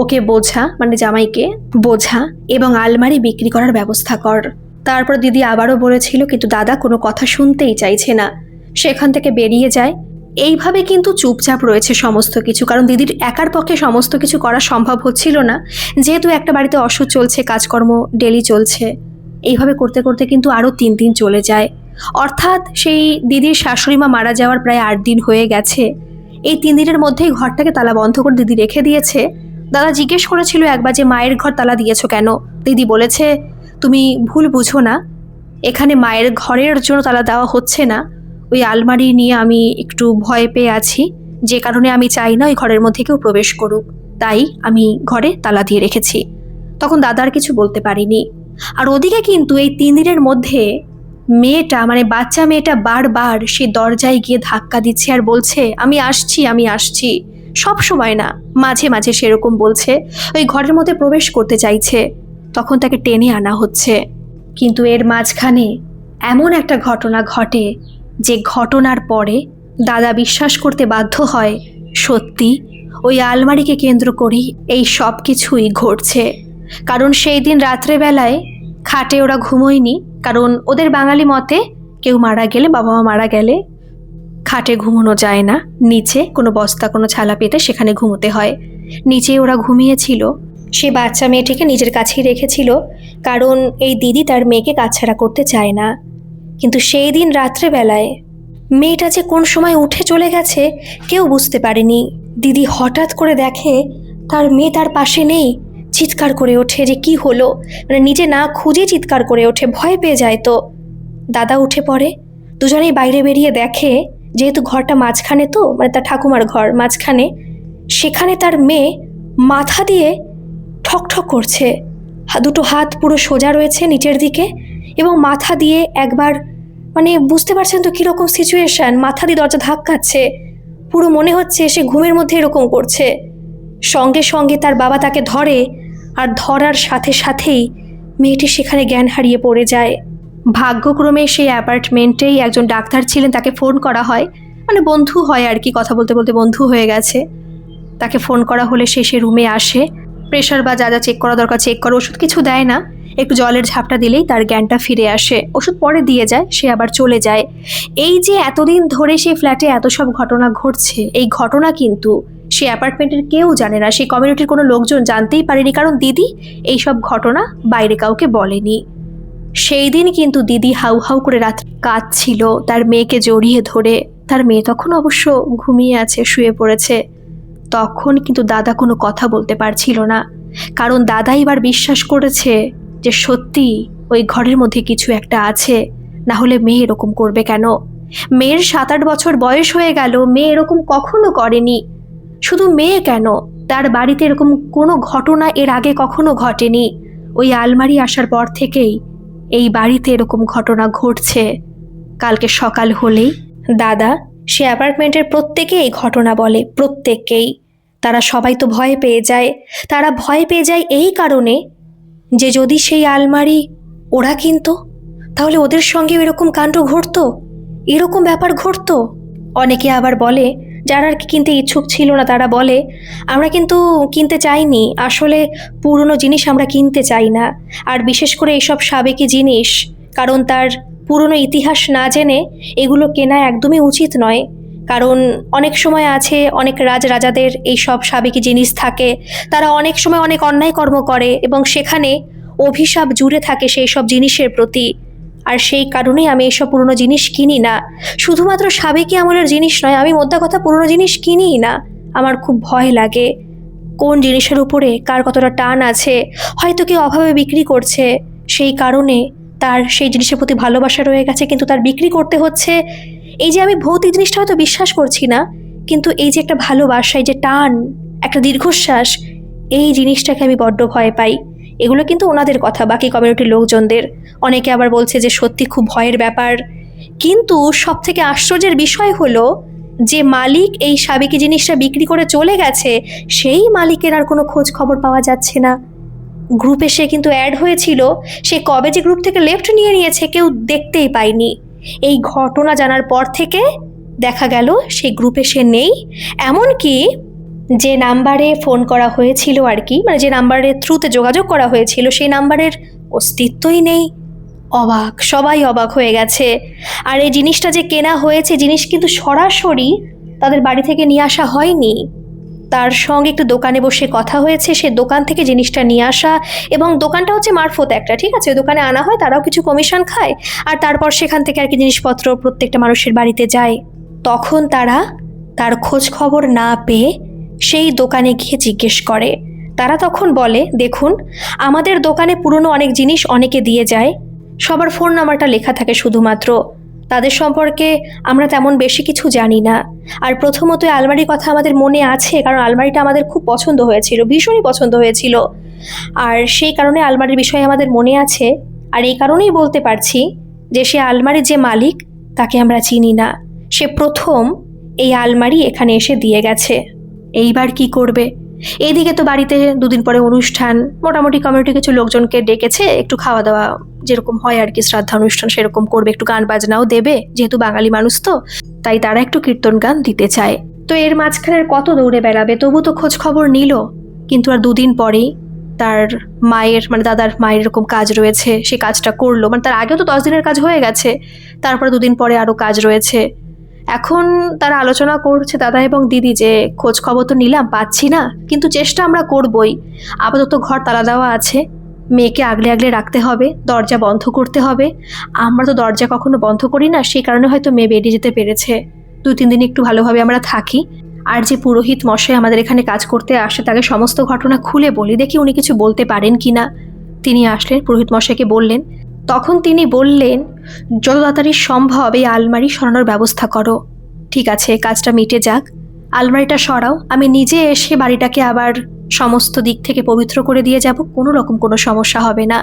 ওকে বোঝা, মানে জামাইকে বোঝা এবং আলমারি বিক্রি করার ব্যবস্থা কর। তারপর দিদি আবারও বলেছিল, কিন্তু দাদা কোনো কথা শুনতেই চাইছে না, সেখান থেকে বেরিয়ে যায়। এইভাবে কিন্তু চুপচাপ রয়েছে সমস্ত কিছু, কারণ দিদির একার পক্ষে সমস্ত কিছু করা সম্ভব হচ্ছিল না, যেহেতু একটা বাড়িতে ওষুধ চলছে, কাজকর্ম ডেলি চলছে। এইভাবে করতে করতে কিন্তু আরও 3 দিন চলে যায়, অর্থাৎ সেই দিদির শাশুড়ি মা মারা যাওয়ার প্রায় 8 দিন হয়ে গেছে। এই 3 দিনের মধ্যেই ঘরটাকে তালা বন্ধ করে দিদি রেখে দিয়েছে। দাদা জিজ্ঞেস করেছিল একবার যে মায়ের ঘর তালা দিয়েছো কেন? দিদি বলেছে, তুমি ভুল বুঝো না, এখানে মায়ের ঘরের জন্য তালা দেওয়া হচ্ছে না, ওই আলমারি নিয়ে আমি একটু ভয় পেয়ে আছি, যে কারণে আমি চাই না ওই ঘরের মধ্যে কেউ প্রবেশ করুক, তাই আমি ঘরে তালা দিয়ে রেখেছি। তখন দাদার কিছু বলতে পারিনি। আর ওদিকে কিন্তু এই 3 দিনের মধ্যে মেয়েটা, মানে বাচ্চা মেয়েটা বারবার সে দরজায় গিয়ে ধাক্কা দিচ্ছে আর বলছে, আমি আসছি, আমি আসছি। সব সময় না, মাঝে মাঝে সেরকম বলছে, ওই ঘরের মধ্যে প্রবেশ করতে চাইছে, তখন তাকে টেনে আনা হচ্ছে। কিন্তু এর মাঝখানে এমন একটা ঘটনা ঘটে, যে ঘটনার পরে দাদা বিশ্বাস করতে বাধ্য হয় সত্যি ওই আলমারিকে কেন্দ্র করেই এই সব কিছুই ঘটছে। কারণ সেই দিন রাত্রেবেলায় খাটে ওরা ঘুমোয়নি, কারণ ওদের বাঙালি মতে কেউ মারা গেলে, বাবা মা মারা গেলে খাটে ঘুমোনো যায় না, নিচে কোনো বস্তা কোনো ছালা পেতে সেখানে ঘুমোতে হয়। নিচে ওরা ঘুমিয়েছিল। সে বাচ্চা মেয়েটিকে নিজের কাছেই রেখেছিল, কারণ এই দিদি তার মেয়েকে কাছছাড়া করতে চায় না। কিন্তু সেই দিন রাত্রেবেলায় মেয়েটা যে কোন সময় উঠে চলে গেছে কেউ বুঝতে পারেনি। দিদি হঠাৎ করে দেখে তার মেয়ে তার পাশে নেই, চিৎকার করে ওঠে যে কি হলো, মানে নিজে না খুঁজে চিৎকার করে ওঠে, ভয় পেয়ে যায়। তো দাদা উঠে পড়ে, দুজনেই বাইরে বেরিয়ে দেখে, যেহেতু ঘরটা মাঝখানে, তো মানে তার ঠাকুমার ঘর মাঝখানে, সেখানে তার মেয়ে মাথা দিয়ে ঠকঠক করছে, দুটো হাত পুরো সোজা রয়েছে নিচের দিকে, এবং মাথা দিয়ে একবার, মানে বুঝতে পারছেন তো কীরকম সিচুয়েশান, মাথা দিয়ে দরজা ধাক্কাচ্ছে, পুরো মনে হচ্ছে সে ঘুমের মধ্যে এরকম করছে। সঙ্গে সঙ্গে তার বাবা তাকে ধরে, আর ধরার সাথে সাথেই মেয়েটি সেখানে জ্ঞান হারিয়ে পড়ে যায়। ভাগ্যক্রমে সেই অ্যাপার্টমেন্টেই একজন ডাক্তার ছিলেন, তাকে ফোন করা হয়, মানে বন্ধু হয় আর কি, কথা বলতে বলতে বন্ধু হয়ে গেছে। তাকে ফোন করা হলে সে রুমে আসে, প্রেশার বা যা যা চেক করা দরকার চেক করে, ওষুধ কিছু দেয় না, একটু জলের ঝাপটা দিলেই তার জ্ঞানটা ফিরে আসে, ওষুধ পরে দিয়ে যায়, সে আবার চলে যায়। এই যে এতদিন ধরে সেই ফ্ল্যাটে এত সব ঘটনা ঘটছে, এই ঘটনা কিন্তু সে অ্যাপার্টমেন্টের কেউ জানে না, সেই কমিউনিটির কোনো লোকজন জানতেই পারেনি, কারণ দিদি এই সব ঘটনা বাইরে কাউকে বলেনি। সেই দিন কিন্তু দিদি হাউ হাউ করে রাত কাঁদছিল তার মেয়েকে জড়িয়ে ধরে। তার মেয়ে তখন অবশ্য ঘুমিয়ে আছে, শুয়ে পড়েছে। তখন কিন্তু দাদা কোনো কথা বলতে পারছিল না, কারণ দাদা এবার বিশ্বাস করেছে যে সত্যি ওই ঘরের মধ্যে কিছু একটা আছে, না হলে মেয়ে এরকম করবে কেন? মেয়ের 7-8 বছর বয়স হয়ে গেল, মেয়ে এরকম কখনো করেনি। শুধু মেয়ে কেন, তার বাড়িতে এরকম কোনো ঘটনা এর আগে কখনো ঘটেনি। ওই আলমারি আসার পর থেকেই এই বাড়িতে এরকম ঘটনা ঘটছে। কালকে সকাল হলেই দাদা সে অ্যাপার্টমেন্টের প্রত্যেকে এই ঘটনা বলে, প্রত্যেককেই। তারা সবাই তো ভয় পেয়ে যায়। তারা ভয় পেয়ে যায় এই কারণে যে যদি সেই আলমারি ওরা কিনতো, তাহলে ওদের সঙ্গেও এরকম কাণ্ড ঘটতো, এরকম ব্যাপার ঘটতো। অনেকে আবার বলে যারা আর কি কিনতে ইচ্ছুক ছিল না তারা বলে, আমরা কিন্তু কিনতে চাইনি, আসলে পুরনো জিনিস আমরা কিনতে চাই না। আর বিশেষ করে এইসব সাবেকি জিনিস, কারণ তার পুরনো ইতিহাস না জেনে এগুলো কেনা একদমই উচিত নয়। কারণ অনেক সময় আছে অনেক রাজাদের এইসব সাবেকি জিনিস থাকে, তারা অনেক সময় অনেক অন্যায় কর্ম করে এবং সেখানে অভিশাপ জুড়ে থাকে সেই সব জিনিসের প্রতি। আর সেই কারণেই আমি এইসব পুরনো জিনিস কিনি না। শুধুমাত্র সাবেকি আমলের জিনিস নয়, আমি মোদ্দা কথা পুরনো জিনিস কিনিই না। আমার খুব ভয় লাগে কোন জিনিসের উপরে কার কতটা টান আছে। হয়তো কেউ অভাবে বিক্রি করছে, সেই কারণে তার সেই জিনিসের প্রতি ভালোবাসা রয়ে গেছে, কিন্তু তার বিক্রি করতে হচ্ছে। এই যে আমি ভৌতিক জিনিসটা হয়তো বিশ্বাস করছি না, কিন্তু এই যে একটা ভালোবাসা, এই যে টান, একটা দীর্ঘশ্বাস, এই জিনিসটাকে আমি বড্ড ভয় পাই। এগুলো কিন্তু ওনাদের কথা, বাকি কমিউনিটির লোকজনদের। অনেকে আবার বলছে যে সত্যি খুব ভয়ের ব্যাপার। কিন্তু সব থেকে আশ্চর্যের বিষয় হলো যে মালিক এই সাবেকি জিনিসটা বিক্রি করে চলে গেছে, সেই মালিকের আর কোনো খোঁজ খবর পাওয়া যাচ্ছে না। গ্রুপে সে কিন্তু অ্যাড হয়েছিল, সে কবে যে গ্রুপ থেকে লেফট নিয়ে নিয়েছে কেউ দেখতেই পায়নি। এই ঘটনা জানার পর থেকে দেখা গেল সেই গ্রুপে সে নেই। এমনকি যে নাম্বারে ফোন করা হয়েছিল আর কি, মানে যে নাম্বারের থ্রুতে যোগাযোগ করা হয়েছিল, সেই নাম্বারের অস্তিত্বই নেই। অবাক, সবাই অবাক হয়ে গেছে। আর এই জিনিসটা যে কেনা হয়েছে, জিনিস কিন্তু সরাসরি তাদের বাড়ি থেকে নিয়ে আসা হয়নি। তার সঙ্গে একটু দোকানে বসে কথা হয়েছে, সে দোকান থেকে জিনিসটা নিয়ে আসা, এবং দোকানটা হচ্ছে মারফত একটা, ঠিক আছে, দোকানে আনা হয়, তারাও কিছু কমিশন খায়, আর তারপর সেখান থেকে আর কি জিনিসপত্র প্রত্যেকটা মানুষের বাড়িতে যায়। তখন তারা তার খোঁজ খবর না পেয়ে সেই দোকানে গিয়ে জিজ্ঞেস করে। তারা তখন বলে, দেখুন আমাদের দোকানে পুরনো অনেক জিনিস অনেকে দিয়ে যায়, সবার ফোন নাম্বারটা লেখা থাকে শুধুমাত্র, তাদের সম্পর্কে আমরা তেমন বেশি কিছু জানি না। আর প্রথমত আলমারির কথা আমাদের মনে আছে, কারণ আলমারিটা আমাদের খুব পছন্দ হয়েছিল, ভীষণই পছন্দ হয়েছিল, আর সেই কারণে আলমারির বিষয়ে আমাদের মনে আছে। আর এই কারণেই বলতে পারছি যে সে আলমারির যে মালিক তাকে আমরা চিনি না, সে প্রথম এই আলমারি এখানে এসে দিয়ে গেছে। এইবার কি করবে? এইদিকে তো বাড়িতে দুদিন পরে অনুষ্ঠান, মোটামুটি কমিউনিটি কিছু লোকজনকে ডেকেছে, একটু খাওয়া দাওয়া যেরকম হয় আর কি, শ্রাদ্ধা অনুষ্ঠান সেরকম করবে, একটু গান বাজনাও দেবে, যেহেতু বাঙালি মানুষ তো তাই তারা একটু কীর্তন গান দিতে চায়। তো এর মাঝখানে কত দৌড়ে বেড়াবে, তবু তো খোঁজ খবর নিল। কিন্তু আর দুদিন পরেই তার মায়ের, মানে দাদার মায়ের এরকম কাজ রয়েছে, সে কাজটা করলো, মানে তার আগেও তো 10 দিনের কাজ হয়ে গেছে, তারপরে দুদিন পরে আরও কাজ রয়েছে। এখন তারা আলোচনা করছে দাদা এবং দিদি যে খোঁজ খবর তো নিলাম, পাচ্ছি না, কিন্তু চেষ্টা আমরা করবই। আপাতত ঘর তালা দেওয়া আছে, মেয়েকে আগলে আগলে রাখতে হবে, দরজা বন্ধ করতে হবে। আমরা তো দরজা কখনো বন্ধ করি না, সেই কারণে হয়তো মেয়ে বেরিয়ে যেতে পেরেছে। 2-3 দিন একটু ভালোভাবে আমরা থাকি। আর যে পুরোহিত মশাই আমাদের এখানে কাজ করতে আসে তাকে সমস্ত ঘটনা খুলে বলি, দেখি উনি কিছু বলতে পারেন কি না। তিনি আসলেন, পুরোহিত মশাইকে বললেন। তখন তিনি বললেন, যত তাড়াতাড়ি সম্ভব এই আলমারি সরানোর ব্যবস্থা করো। ঠিক আছে, কাজটা মিটে যাক, আলমারিটা সরাও, আমি নিজে এসে বাড়িটাকে আবার সমস্ত দিক থেকে পবিত্র করে দিয়ে যাব, কোনো রকম কোনো সমস্যা হবে না,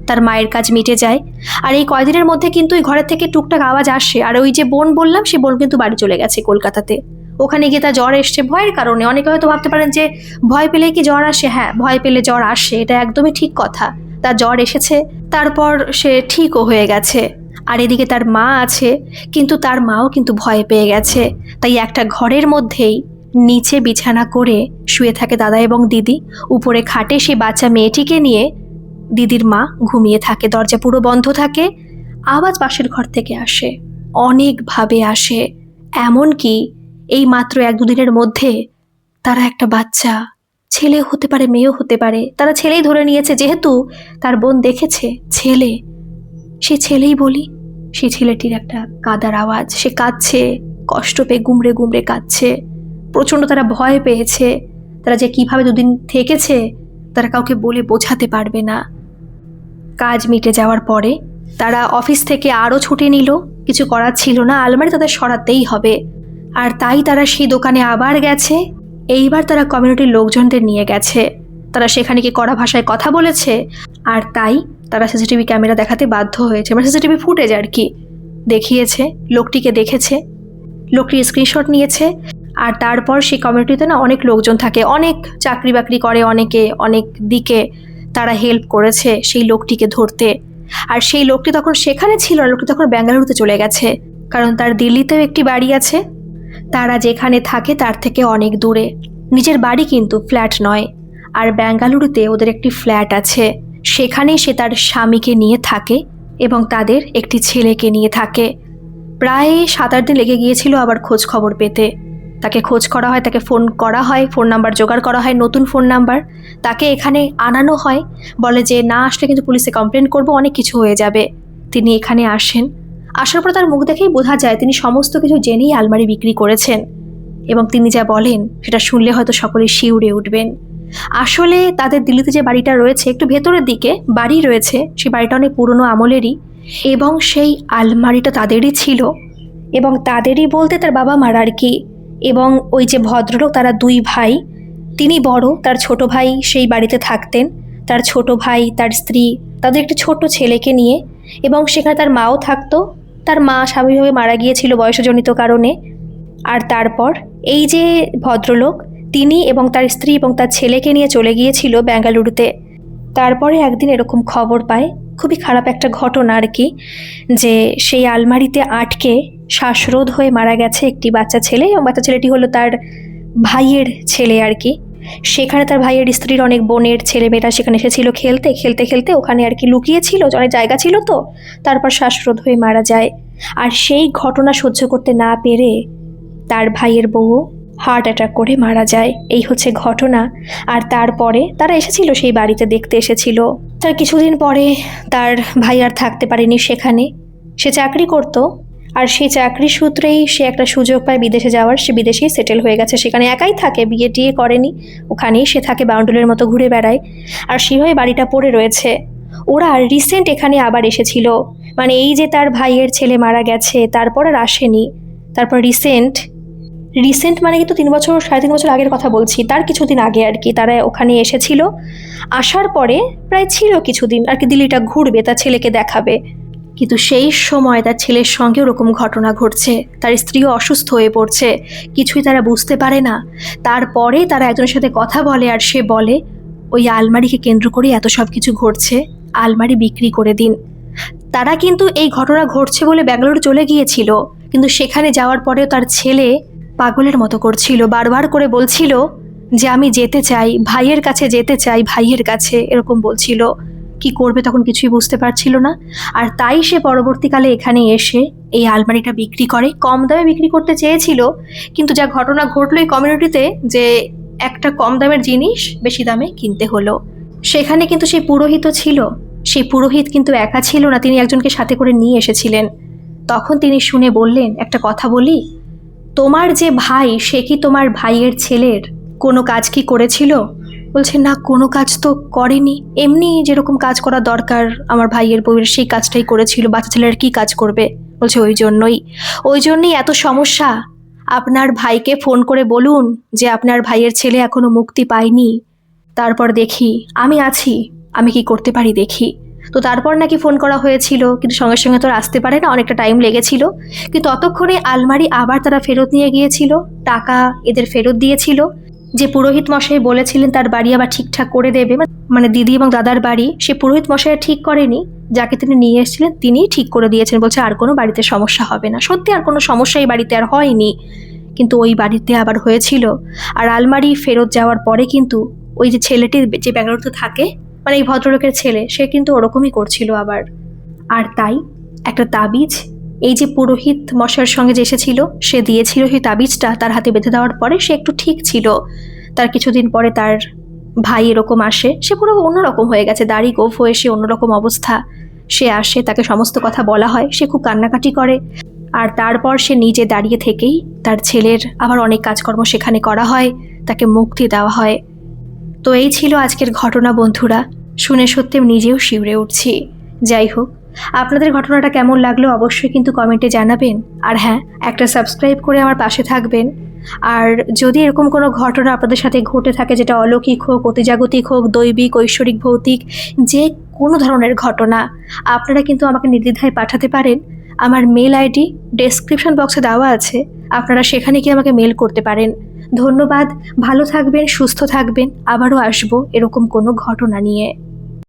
তার মায়ের কাজ মিটে যায়। আর এই কয়দিনের মধ্যে কিন্তু ওই ঘরের থেকে টুকটাক আওয়াজ আসে। আর ওই যে বোন বললাম, সে বোন কিন্তু বাড়ি চলে গেছে কলকাতাতে, ওখানে গিয়ে তার জ্বর এসছে ভয়ের কারণে। অনেকে হয়তো ভাবতে পারেন যে ভয় পেলে কি জ্বর আসে, হ্যাঁ ভয় পেলে জ্বর আসে, এটা একদমই ঠিক কথা। তার জ্বর এসেছে, তারপর সে ঠিকও হয়ে গেছে। আর এদিকে তার মা আছে, কিন্তু তার মাও কিন্তু ভয় পেয়ে গেছে। তাই একটা ঘরের মধ্যেই নিচে বিছানা করে শুয়ে থাকে দাদা এবং দিদি, উপরে খাটে সেই বাচ্চা মেয়েটিকে নিয়ে দিদির মা ঘুমিয়ে থাকে, দরজা পুরো বন্ধ থাকে। আওয়াজ পাশের ঘর থেকে আসে, অনেকভাবে আসে, এমনকি এই মাত্র 1-2 দিনের মধ্যে তারা একটা বাচ্চা, ছেলে হতে পারে মেয়েও হতে পারে, তারা ছেলেই ধরে নিয়েছে, যেহেতু তার বোন দেখেছে ছেলে, সে ছেলেই বলি। সেই ছেলেটির একটা কাদার আওয়াজ, সে কাঁদছে, কষ্ট পেয়ে গুমড়ে গুমড়ে কাঁদছে, প্রচণ্ড তারা ভয় পেয়েছে। তারা যে কিভাবে 2 দিন থেকেছে তারা কাউকে বলে বোঝাতে পারবে না। কাজ মিটে যাওয়ার পরে তারা অফিস থেকে আরও ছুটি নিল, কিছু করার ছিল না, আলমারি তাদের সরাতেই হবে। আর তাই তারা সেই দোকানে আবার গেছে। এইবার তারা কমিউনিটির লোকজনদের নিয়ে গেছে, তারা সেখানে কি কড়া ভাষায় কথা বলেছে। আর তাই তারা সিসিটিভি ক্যামেরা দেখাতে বাধ্য হয়েছে, মানে সিসিটিভি ফুটেজ আর কি দেখিয়েছে, লোকটিকে দেখেছে, লোকটির স্ক্রিনশট নিয়েছে। আর তারপর সেই কমিউনিটিতে না অনেক লোকজন থাকে, অনেক চাকরি বাকরি করে, অনেকে অনেক দিকে তারা হেল্প করেছে সেই লোকটিকে ধরতে। আর সেই লোকটি তখন সেখানে ছিল না, লোকটি তখন ব্যাঙ্গালুরুতে চলে গেছে, কারণ তার দিল্লিতেও একটি বাড়ি আছে। তারা যেখানে থাকে তার থেকে অনেক দূরে, নিজের বাড়ি কিন্তু ফ্ল্যাট নয়। আর বেঙ্গালুরুতে ওদের একটি ফ্ল্যাট আছে, সেখানেই সে তার স্বামীকে নিয়ে থাকে এবং তাদের একটি ছেলেকে নিয়ে থাকে। প্রায় 7-8 দিন লেগে গিয়েছিল আবার খোঁজ খবর পেতে। তাকে খোঁজ করা হয়, তাকে ফোন করা হয়, ফোন নাম্বার জোগাড় করা হয়, নতুন ফোন নাম্বার, তাকে এখানে আনানো হয়। বলে যে না আসলে কিন্তু পুলিশে কমপ্লেন করব, অনেক কিছু হয়ে যাবে। তিনি এখানে আসেন, আসার পর তার মুখ দেখেই বোঝা যায় তিনি সমস্ত কিছু জেনেই আলমারি বিক্রি করেছেন। এবং তিনি যা বলেন সেটা শুনলে হয়তো সকলে শিউরে উঠবেন। আসলে তাদের দিল্লিতে যে বাড়িটা রয়েছে, একটু ভেতরের দিকে বাড়ি রয়েছে, সেই বাড়িটা অনেক পুরনো আমলেরই, এবং সেই আলমারিটা তাদেরই ছিল। এবং তাদেরই বলতে তার বাবা মার আর কি। এবং ওই যে ভদ্রলোক, তারা 2 ভাই, তিনি বড়, তার ছোট ভাই সেই বাড়িতে থাকতেন। তার ছোট ভাই, তার স্ত্রী, তাদের একটি ছোট ছেলেকে নিয়ে। এবং সেখানে তার মাও থাকতো। তার মা স্বাভাবিকভাবে মারা গিয়েছিল বয়সজনিত কারণে। আর তারপর এই যে ভদ্রলোক, তিনি এবং তার স্ত্রী এবং তার ছেলেকে নিয়ে চলে গিয়েছিল বেঙ্গালুরুতে। তারপরে একদিন এরকম খবর পায়, খুবই খারাপ একটা ঘটনা আর কি, যে সেই আলমারিতে আটকে শ্বাসরোধ হয়ে মারা গেছে একটি বাচ্চা ছেলে। এবং বাচ্চা ছেলেটি হলো তার ভাইয়ের ছেলে আর কি। সেখানে তার ভাইয়ের স্ত্রীর অনেক বোনের ছেলেমেয়েরা সেখানে এসেছিল খেলতে খেলতে খেলতে, ওখানে আর কি লুকিয়েছিল, অনেক জায়গা ছিল তো। তারপর শ্বাসরোধ হয়ে মারা যায়। আর সেই ঘটনা সহ্য করতে না পেরে তার ভাইয়ের বউ হার্ট অ্যাটাক করে মারা যায়। এই হচ্ছে ঘটনা। আর তারপরে তারা এসেছিল সেই বাড়িতে, দেখতে এসেছিল। তার কিছুদিন পরে তার ভাই আর থাকতে পারেনি সেখানে, সে চাকরি করত। আর সেই চাকরি সূত্রেই সে একটা সুযোগ পায় বিদেশে যাওয়ার। সে বিদেশেই সেটেল হয়ে গেছে, সেখানে একাই থাকে, বিয়ে টিয়ে করেনি, ওখানেই সে থাকে, বাউন্ডুলের মতো ঘুরে বেড়ায়। আর সেভাবে বাড়িটা পড়ে রয়েছে। ওরা রিসেন্ট এখানে আবার এসেছিল, মানে এই যে তার ভাইয়ের ছেলে মারা গেছে তারপর আর আসেনি। তারপর রিসেন্ট মানে কিন্তু 3 বছর 3.5 বছর আগের কথা বলছি, তার কিছুদিন আগে আর কি তারা ওখানে এসেছিল। আসার পরে প্রায় ছিল কিছুদিন আর কি, দিল্লিটা ঘুরবে, তার ছেলেকে দেখাবে। কিন্তু সেই সময় তার ছেলের সঙ্গে ওরকম ঘটনা ঘটছে, তার স্ত্রীও অসুস্থ হয়ে পড়ছে, কিছুই তারা বুঝতে পারে না। তারপরে তারা একজনের সাথে কথা বলে, আর সে বলে ওই আলমারিকে কেন্দ্র করে এত সব কিছু ঘটছে, আলমারি বিক্রি করে দিন। তারা কিন্তু এই ঘটনা ঘটছে বলে ব্যাঙ্গালোর চলে গিয়েছিল, কিন্তু সেখানে যাওয়ার পরেও তার ছেলে পাগলের মতো করছিল, বারবার করে বলছিল যে আমি যেতে চাই, ভাইয়ের কাছে যেতে চাই, ভাইয়ের কাছে, এরকম বলছিল। কি করবে তখন কিছুই বুঝতে পারছিল না। আর তাই সে পরবর্তীকালে এখানে এসে এই আলমারিটা বিক্রি করে। কম দামে বিক্রি করতে চেয়েছিল, কিন্তু যা ঘটনা ঘটলো এই কমিউনিটিতে, যে একটা কম দামের জিনিস বেশি দামে কিনতে হলো। সেখানে কিন্তু সেই পুরোহিতও ছিল। সেই পুরোহিত কিন্তু একা ছিল না, তিনি একজনকে সাথে করে নিয়ে এসেছিলেন। তখন তিনি শুনে বললেন, একটা কথা বলি, তোমার যে ভাই, সে কি তোমার ভাইয়ের ছেলের কোনো কাজ কি করেছিল? বলছে না, কোনো কাজ তো করেনি, এমনি যেরকম কাজ করা দরকার আমার ভাইয়ের বউয়ের সেই কাজটাই করেছিল, বাচ্চা ছেলের কি কাজ করবে? বলছে ওই জন্যই এত সমস্যা। আপনার ভাইকে ফোন করে বলুন যে আপনার ভাইয়ের ছেলে এখনো মুক্তি পায়নি, তারপর দেখি আমি আছি, আমি কি করতে পারি দেখি। তো তারপর নাকি ফোন করা হয়েছিল, কিন্তু সঙ্গে সঙ্গে তো আসতে পারে না, অনেকটা টাইম লেগেছিল। কিন্তু ততক্ষণে আলমারি আবার তারা ফেরত নিয়ে গিয়েছিল, টাকা এদের ফেরত দিয়েছিল। যে পুরোহিত মশাই বলেছিলেন তার বাড়ি আবার ঠিকঠাক করে দেবে, মানে দিদি এবং দাদার বাড়ি, সে পুরোহিত মশাই ঠিক করেনি, যাকে তিনি নিয়ে এসেছিলেন তিনিই ঠিক করে দিয়েছেন। বলছে আর কোনো বাড়িতে সমস্যা হবে না। সত্যি আর কোনো সমস্যা এই বাড়িতে আর হয়নি, কিন্তু ওই বাড়িতে আবার হয়েছিল। আর আলমারি ফেরত যাওয়ার পরে কিন্তু ওই যে ছেলেটি যে ব্যাঙ্গালোরতে থাকে, মানে এই ভদ্রলোকের ছেলে, সে কিন্তু ওরকমই করছিল আবার। আর তাই একটা তাবিজ এই যে পুরোহিত মশাইয়ের সঙ্গে যে এসেছিল সে দিয়েছিল, সেই তাবিজটা তার হাতে বেঁধে দেওয়ার পরে সে একটু ঠিক ছিল। তার কিছুদিন পরে তার ভাই এরকম আসে, সে পুরো অন্যরকম হয়ে গেছে, দাড়ি গোফ হয়ে সে অন্যরকম অবস্থা। সে আসে, তাকে সমস্ত কথা বলা হয়, সে খুব কান্নাকাটি করে। আর তারপর সে নিজে দাঁড়িয়ে থেকেই তার ছেলের আবার অনেক কাজকর্ম সেখানে করা হয়, তাকে মুক্তি দেওয়া হয়। তো এই ছিল আজকের ঘটনা বন্ধুরা, শুনে সত্যি নিজেও শিউরে উঠছি। যাই হোক, আপনাদের ঘটনাটা কেমন লাগলো অবশ্যই কিন্তু কমেন্টে জানাবেন। আর হ্যাঁ, একটা সাবস্ক্রাইব করে আমার পাশে থাকবেন। আর যদি এরকম কোনো ঘটনা আপনাদের সাথে ঘটে থাকে, যেটা অলৌকিক হোক, অতিজাগতিক হোক, দৈবিক, ঐশ্বরিক, ভৌতিক, যে কোনো ধরনের ঘটনা, আপনারা কিন্তু আমাকে নির্দ্বিধায় পাঠাতে পারেন। আমার মেল আইডি ডেসক্রিপশন বক্সে দেওয়া আছে, আপনারা সেখানে গিয়ে আমাকে মেল করতে পারেন। ধন্যবাদ, ভালো থাকবেন, সুস্থ থাকবেন, আবারও আসবো এরকম কোনো ঘটনা নিয়ে।